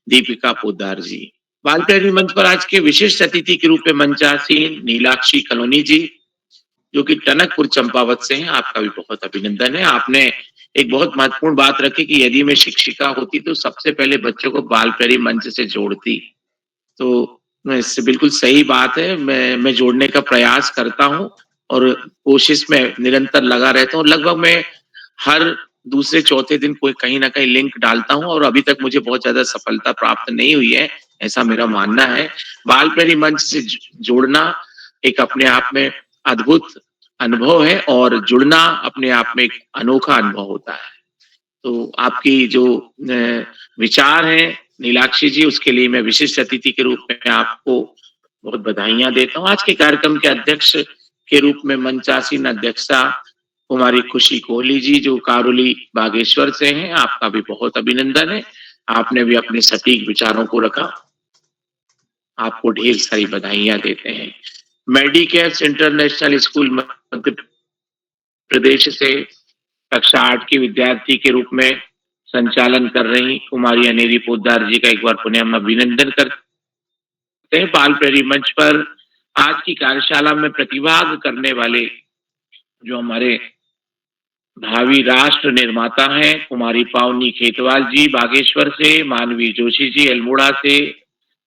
दीपिका पोद्दार जी। बालप्रेरी मंच पर आज के विशिष्ट अतिथि के रूप में मंचासीन नीलाक्षी कलोनी जी, जो कि टनकपुर चंपावत से हैं। आपका भी बहुत अभिनंदन है। आपने एक बहुत महत्वपूर्ण बात रखी कि यदि मैं शिक्षिका होती तो सबसे पहले बच्चों को बालप्रेरी मंच से जोड़ती। तो इससे बिल्कुल सही बात है। मैं जोड़ने का प्रयास करता हूँ और कोशिश में निरंतर लगा रहता हूँ। लगभग मैं हर दूसरे चौथे दिन कोई कहीं ना कहीं लिंक डालता हूँ और अभी तक मुझे बहुत ज्यादा सफलता प्राप्त नहीं हुई है, ऐसा मेरा मानना है। बालप्रेरी मंच से जोड़ना एक अपने आप में अद्भुत अनुभव है और जुड़ना अपने आप में एक अनोखा अनुभव होता है। तो आपकी जो विचार है नीलाक्षी जी, उसके लिए मैं विशिष्ट अतिथि के रूप में आपको बहुत बधाइयां देता हूँ। आज के कार्यक्रम के अध्यक्ष के रूप में मंचासीन अध्यक्षा कुमारी खुशी कोहली जी, जो कारोली बागेश्वर से हैं। आपका भी बहुत अभिनंदन है, आपने भी अपने सटीक विचारों को रखा, आपको ढेर सारी बधाइयां देते हैं। मेडिकेयर्स इंटरनेशनल स्कूल मध्य प्रदेश से कक्षा 8 की विद्यार्थी के रूप में संचालन कर रही कुमारी अनेरी पोद्दार जी का एक बार पुनः हम अभिनंदन करते हैं। बालप्रेरी मंच पर आज की कार्यशाला में प्रतिभाग करने वाले जो हमारे भावी राष्ट्र निर्माता हैं, कुमारी पावनी खेतवाल जी बागेश्वर से, मानवी जोशी जी अल्मोड़ा से,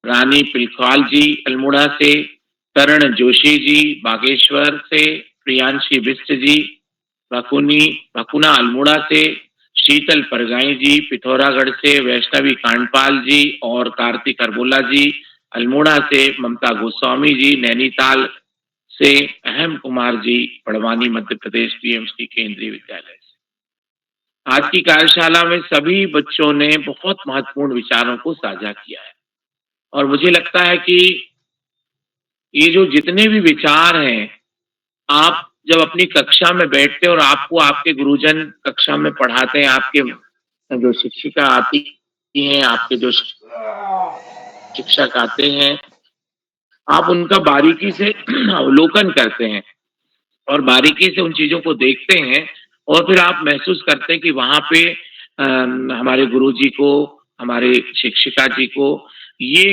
रानी पिलखवाल जी अल्मोड़ा से, करण जोशी जी बागेश्वर से, प्रियांशी बिस्ट जी भकुना अल्मोड़ा से, शीतल परगाई जी पिथौरागढ़ से, वैष्णवी कांडपाल जी और कार्तिक अरबोला जी अल्मोड़ा से, ममता गोस्वामी जी नैनीताल से, अहम कुमार जी बड़वानी मध्य प्रदेश पीएमसी केंद्रीय विद्यालय से। आज की कार्यशाला में सभी बच्चों ने बहुत महत्वपूर्ण विचारों को साझा किया है और मुझे लगता है कि ये जो जितने भी विचार हैं, आप जब अपनी कक्षा में बैठते हैं और आपको आपके गुरुजन कक्षा में पढ़ाते हैं, आपके जो शिक्षिका आती हैं, आपके जो शिक्षक आते हैं, आप उनका बारीकी से अवलोकन करते हैं और बारीकी से उन चीजों को देखते हैं और फिर आप महसूस करते हैं कि वहां पे हमारे गुरुजी को, हमारे शिक्षिका जी को ये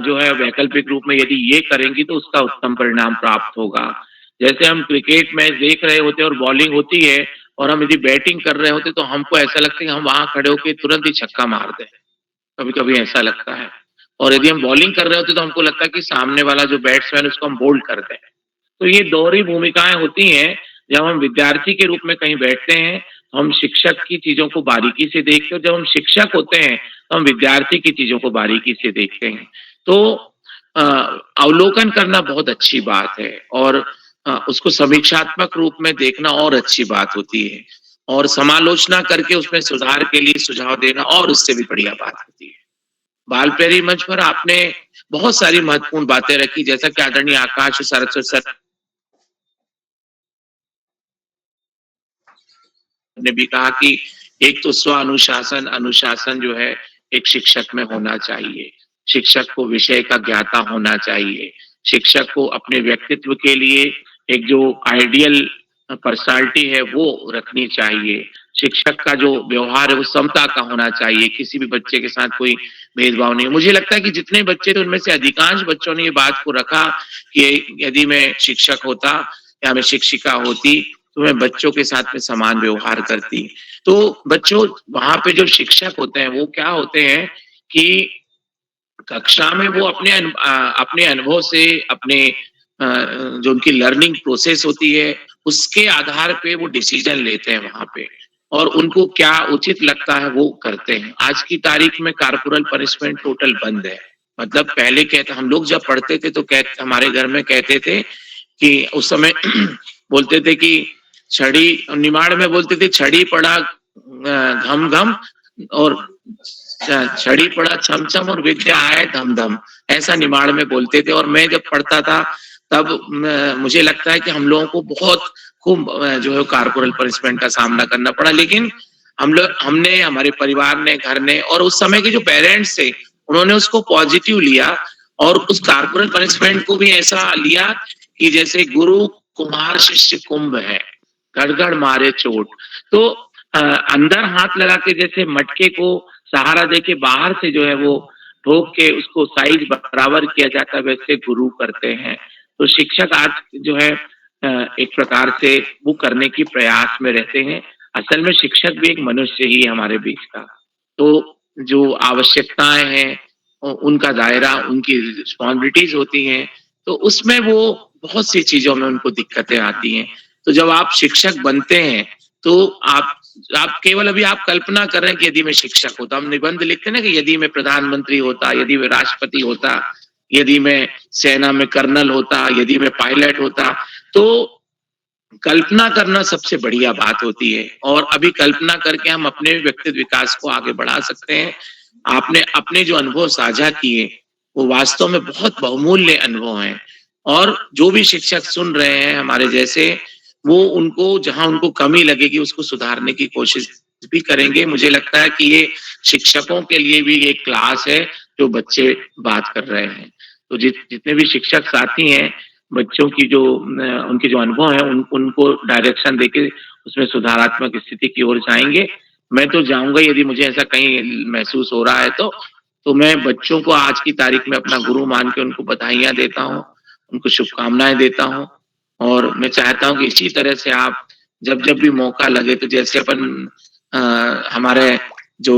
जो है वैकल्पिक रूप में यदि ये करेंगी तो उसका उत्तम परिणाम प्राप्त होगा। जैसे हम क्रिकेट मैच देख रहे होते हैं और बॉलिंग होती है और हम यदि बैटिंग कर रहे होते तो हमको ऐसा लगता है कि हम वहां खड़े होकर तुरंत ही छक्का मार दें, कभी कभी ऐसा लगता है। और यदि हम बॉलिंग कर रहे होते तो हमको लगता है कि सामने वाला जो बैट्समैन उसको हम बोल्ड कर दें। तो ये दोहरी भूमिकाएं होती हैं। जब हम विद्यार्थी के रूप में कहीं बैठते हैं तो हम शिक्षक की चीजों को बारीकी से देखते हैं, जब हम शिक्षक होते हैं तो हम विद्यार्थी की चीजों को बारीकी से देखते हैं। तो अवलोकन करना बहुत अच्छी बात है और उसको समीक्षात्मक रूप में देखना और अच्छी बात होती है और समालोचना करके उसमें सुधार के लिए सुझाव देना और उससे भी बढ़िया बात होती है। बालप्रेरी मंच पर आपने बहुत सारी महत्वपूर्ण बातें रखी, जैसा कि आदरणीय आकाश सरस्वती सर ने भी कहा कि एक तो स्व अनुशासन जो है एक शिक्षक में होना चाहिए। शिक्षक को विषय का ज्ञाता होना चाहिए। शिक्षक को अपने व्यक्तित्व के लिए एक जो आइडियल पर्सनालिटी है वो रखनी चाहिए। शिक्षक का जो व्यवहार है वो समता का होना चाहिए, किसी भी बच्चे के साथ कोई भेदभाव नहीं। मुझे लगता है कि जितने बच्चे थे उनमें से अधिकांश बच्चों ने ये बात को रखा कि यदि मैं शिक्षक होता या मैं शिक्षिका होती तो मैं बच्चों के साथ में समान व्यवहार करती। तो बच्चों वहां पे जो शिक्षक होते हैं वो क्या होते हैं कि कक्षा में वो अपने अनुभव से, अपने जो उनकी लर्निंग प्रोसेस होती है उसके आधार पे वो डिसीजन लेते हैं वहां पे और उनको क्या उचित लगता है वो करते हैं। आज की तारीख में कॉर्पोरल पनिशमेंट टोटल बंद है। मतलब पहले कहते, हम लोग जब पढ़ते थे तो हमारे घर में कहते थे कि उस समय बोलते थे कि छड़ी, निमाड़ में बोलते थे छड़ी पड़ा घम घम और छड़ी पड़ा छम छम और विद्या आए धम धम, ऐसा निमाड़ में बोलते थे। और मैं जब पढ़ता था तब मुझे लगता है कि हम लोगों को बहुत खूब जो है कॉर्पोरल पनिशमेंट का सामना करना पड़ा, लेकिन हमने, हमारे परिवार ने, घर ने और उस समय के जो पेरेंट्स थे उन्होंने उसको पॉजिटिव लिया और उस कॉर्पोरल पनिशमेंट को भी ऐसा लिया कि जैसे गुरु कुम्हार शिष्य कुंभ है, गड़गड़ मारे चोट। तो अंदर हाथ लगा के जैसे मटके को सहारा देके बाहर से जो है वो ठोक के उसको साइज बराबर किया जाता है, वैसे गुरु करते हैं। तो शिक्षक आज जो है एक प्रकार से वो करने की प्रयास में रहते हैं। असल में शिक्षक भी एक मनुष्य ही है हमारे बीच का। तो जो आवश्यकताएं हैं उनका दायरा, उनकी रिस्पॉन्सिबिलिटीज होती हैं, तो उसमें वो बहुत सी चीजों में उनको दिक्कतें आती हैं। तो जब आप शिक्षक बनते हैं तो आप केवल अभी आप कल्पना कर रहे हैं कि यदि मैं शिक्षक होता, हम निबंध लिखते हैं ना कि यदि मैं प्रधानमंत्री होता, यदि मैं राष्ट्रपति होता, यदि मैं सेना में कर्नल होता, यदि मैं पायलट होता। तो कल्पना करना सबसे बढ़िया बात होती है और अभी कल्पना करके हम अपने व्यक्तित्व विकास को आगे बढ़ा सकते हैं। आपने अपने जो अनुभव साझा किए वो वास्तव में बहुत बहुमूल्य अनुभव हैं और जो भी शिक्षक सुन रहे हैं हमारे जैसे, वो उनको जहां उनको कमी लगेगी उसको सुधारने की कोशिश भी करेंगे। मुझे लगता है कि ये शिक्षकों के लिए भी एक क्लास है जो बच्चे बात कर रहे हैं। तो जितने भी शिक्षक साथी हैं, बच्चों की जो उनके जो अनुभव है उनको डायरेक्शन देके उसमें सुधारात्मक स्थिति की ओर जाएंगे। मैं तो जाऊंगा यदि मुझे ऐसा कहीं महसूस हो रहा है तो मैं बच्चों को आज की तारीख में अपना गुरु मान के उनको बधाइयां देता हूँ, उनको शुभकामनाएं देता हूँ और मैं चाहता हूँ कि इसी तरह से आप जब जब भी मौका लगे, तो जैसे अपन हमारे जो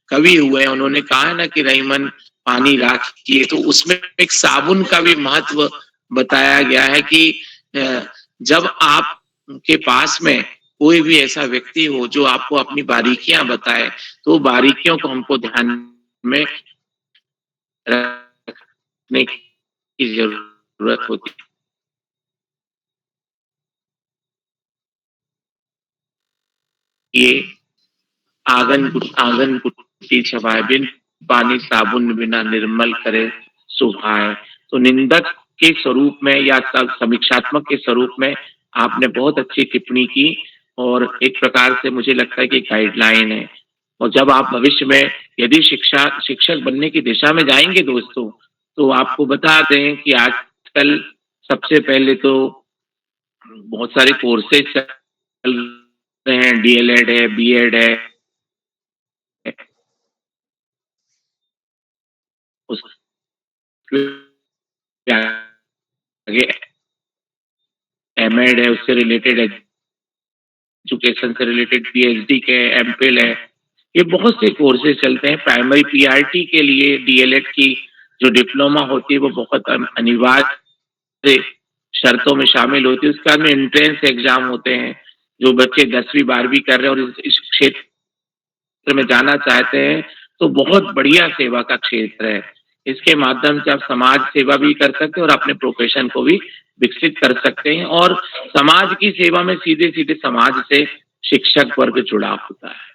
कवि हुए हैं उन्होंने कहा है ना कि रहीमन पानी राख किए, तो उसमें एक साबुन का भी महत्व बताया गया है कि जब आपके पास में कोई भी ऐसा व्यक्ति हो जो आपको अपनी बारीकियां बताए, तो बारीकियों को हमको ध्यान में रखने की जरूरत होती है। ये आंगन कुटी छवाए, बिन पानी साबुन बिना निर्मल करे सुहाए। तो निंदक के स्वरूप में या समीक्षात्मक के स्वरूप में आपने बहुत अच्छी टिप्पणी की और एक प्रकार से मुझे लगता है कि गाइडलाइन है। और जब आप भविष्य में यदि शिक्षक बनने की दिशा में जाएंगे दोस्तों, तो आपको बता दें कि आजकल सबसे पहले तो बहुत सारे कोर्सेज चल रहे हैं, डीएलएड है, बीएड है, उसके आगे एमएड है, उससे रिलेटेड एजुकेशन से रिलेटेड पीएचडी के एमफिल है। ये बहुत से कोर्सेज चलते हैं। प्राइमरी पीआरटी के लिए डीएलएड की जो डिप्लोमा होती है वो बहुत अनिवार्य शर्तों में शामिल होती है। उसके बाद में एंट्रेंस एग्जाम होते हैं। जो बच्चे 10वीं 12वीं कर रहे हैं और इस क्षेत्र में जाना चाहते हैं, तो बहुत बढ़िया सेवा का क्षेत्र है। इसके माध्यम से आप समाज सेवा भी कर सकते हैं और अपने प्रोफेशन को भी विकसित कर सकते हैं और समाज की सेवा में सीधे सीधे समाज से शिक्षक वर्ग जुड़ा होता है।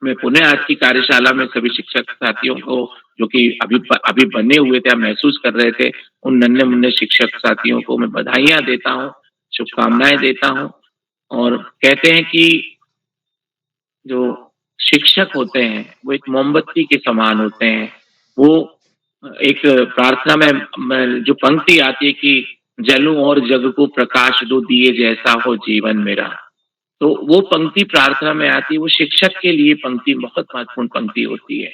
मैं पुनः आज की कार्यशाला में सभी शिक्षक साथियों को जो कि अभी बने हुए थे, महसूस कर रहे थे, उन नन्हे मुन्ने शिक्षक साथियों को मैं बधाइयां देता हूँ, शुभकामनाएं देता हूँ और कहते हैं कि जो शिक्षक होते हैं वो एक मोमबत्ती के समान होते हैं। वो एक प्रार्थना में जो पंक्ति आती है कि जलूं और जग को प्रकाश दो दिए जैसा हो जीवन मेरा, तो वो पंक्ति प्रार्थना में आती है। वो शिक्षक के लिए पंक्ति बहुत महत्वपूर्ण पंक्ति होती है।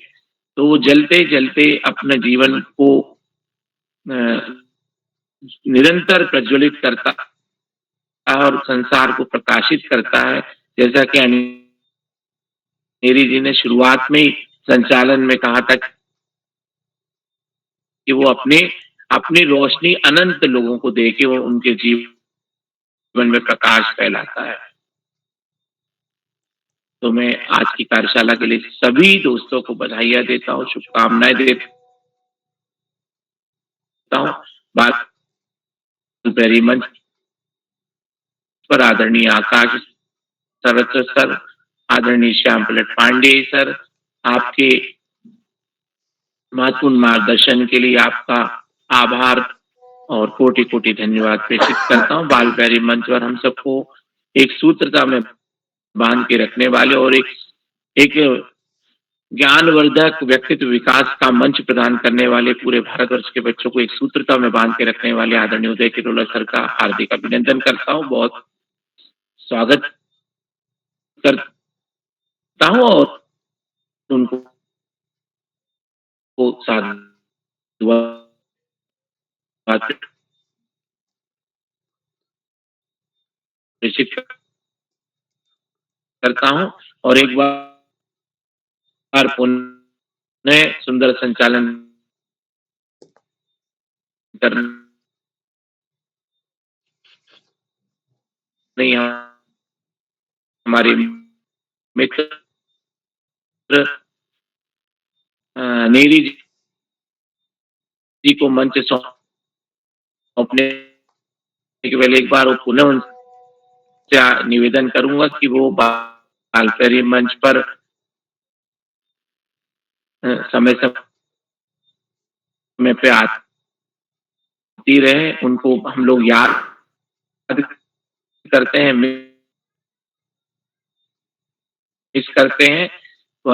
तो वो जलते जलते अपने जीवन को निरंतर प्रज्वलित करता है और संसार को प्रकाशित करता है। जैसा कि मेरी जी ने शुरुआत में ही संचालन में कहा था कि वो अपनी रोशनी अनंत लोगों को दे के वो उनके जीवन में प्रकाश फैलाता है। तो मैं आज की कार्यशाला के लिए सभी दोस्तों को बधाइयां देता हूँ, शुभकामनाएं देता हूँ। बात प्रेरी मंच पर आदरणीय आकाश सरस्वत सर आदरणीय श्याम प्रसाद पांडे सर, आपके महत्वपूर्ण मार्गदर्शन के लिए आपका आभार और कोटि कोटि धन्यवाद प्रेषित करता हूँ। बाल प्यारी मंच पर हम सबको एक सूत्रता में बांध के रखने वाले और एक ज्ञानवर्धक व्यक्तित्व विकास का मंच प्रदान करने वाले पूरे भारतवर्ष के बच्चों को एक सूत्रता में बांध के रखने वाले आदरणीय उदय किरोला सर का हार्दिक अभिनंदन करता हूँ, बहुत स्वागत करता हूँ और उनको साधुवाद प्रेषित करता हूँ और एक बार पुनः सुंदर संचालन करने हमारे मित्र नेरी जी को मंच सौंपने के पहले एक बार पुनः उनसे निवेदन करूंगा कि वो बाल प्यारी मंच पर समय समय पे आती रहे, उनको हम लोग याद करते हैं, मिस करते हैं। तो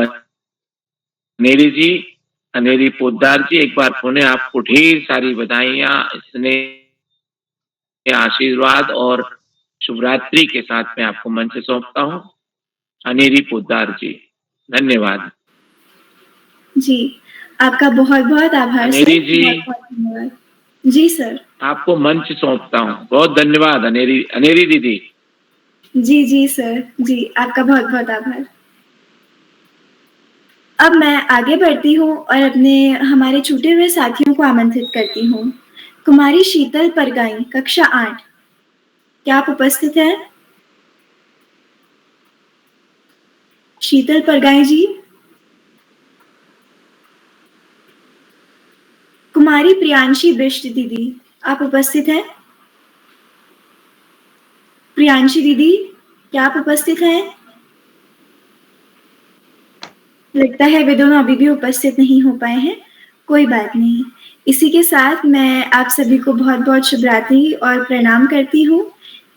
अनेरी पोद्दार जी, एक बार पुनः आपको ढेर सारी बधाइयां, स्नेह, आशीर्वाद और शुभरात्रि के साथ मैं आपको मंच सौंपता हूँ। अनेरी पोद्दार जी, धन्यवाद। जी, आपका बहुत बहुत आभार सर। अनेरी जी, बहुत धन्यवाद। जी सर, आपको मंच सौंपता हूँ। बहुत धन्यवाद अनेरी दीदी। जी जी सर, जी आपका बहुत बहुत आभार। अब मैं आगे बढ़ती हूँ और हमारे छूटे हुए साथियों को आमंत्रित करती हूँ। कुमारी शीतल परगाई, कक्षा 8, क्या आप उपस्थित हैं? शीतल परगाई जी। कुमारी प्रियांशी बिष्ट दीदी, आप उपस्थित हैं? प्रियांशी दीदी, क्या आप उपस्थित हैं? लगता है वे दोनों अभी भी उपस्थित नहीं हो पाए हैं। कोई बात नहीं। इसी के साथ मैं आप सभी को बहुत बहुत शुभरात्रि और प्रणाम करती हूँ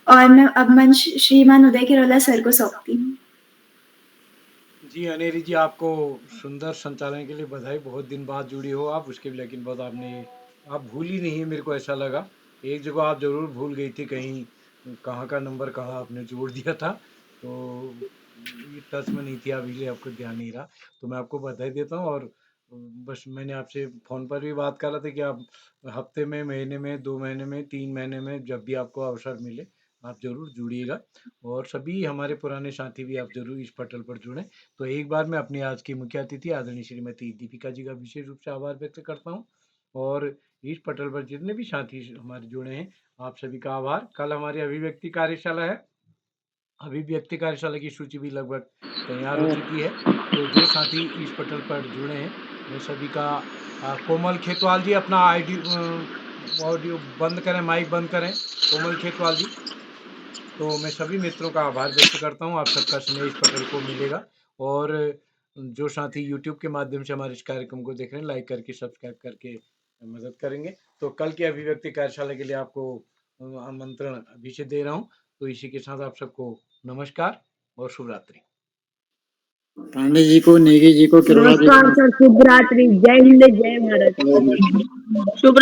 और मैं अब मंच श्रीमान उदय किरोला सर को सौंपती हूँ। जी अनेरी जी, आपको सुंदर संचालन के लिए बधाई। बहुत दिन बाद जुड़ी हो आप, उसके भी लेकिन बहुत आप भूली नहीं है, मेरे को ऐसा लगा। एक जगह आप जरूर भूल गई थी, कहीं कहाँ का नंबर कहाँ आपने जोड़ दिया था, तो ये टच में नहीं थी आप, इसलिए आपको ध्यान नहीं रहा। तो मैं आपको बधाई देता हूँ और बस मैंने आपसे फ़ोन पर भी बात कर रहा था कि आप हफ्ते में, महीने में, 2 महीने में, 3 महीने में जब भी आपको अवसर मिले आप ज़रूर जुड़िएगा और सभी हमारे पुराने साथी भी आप ज़रूर इस पटल पर जुड़ें। तो एक बार मैं अपनी आज की मुख्य अतिथि आदरणीय श्रीमती दीपिका जी का विशेष रूप से आभार व्यक्त करता हूँ और इस पटल पर जितने भी साथी हमारे जुड़े हैं आप सभी का आभार। कल हमारी अभिव्यक्ति कार्यशाला है, अभिव्यक्ति कार्यशाला की सूची भी लगभग तैयार हो चुकी है। तो जो साथी इस पटल पर जुड़े हैं मैं सभी का कोमल खेतवाल जी, अपना ऑडियो बंद करें, माइक बंद करें कोमल खेतवाल जी। तो मैं सभी मित्रों का आभार व्यक्त करता हूँ, आप सबका स्नेह इस पटल को मिलेगा और जो साथी यूट्यूब के माध्यम से हमारे इस कार्यक्रम को देख रहे हैं लाइक करके सब्सक्राइब करके मदद करेंगे। तो कल की अभिव्यक्ति कार्यशाला के लिए आपको आमंत्रण अभी से दे रहा हूँ। तो इसी के साथ आप सबको नमस्कार और शुभ रात्रि। पांडे जी को, नेगी जी को, किरोला जी को नमस्कार सर, शुभ रात्रि, जय हिंद, जय भारत। शुभ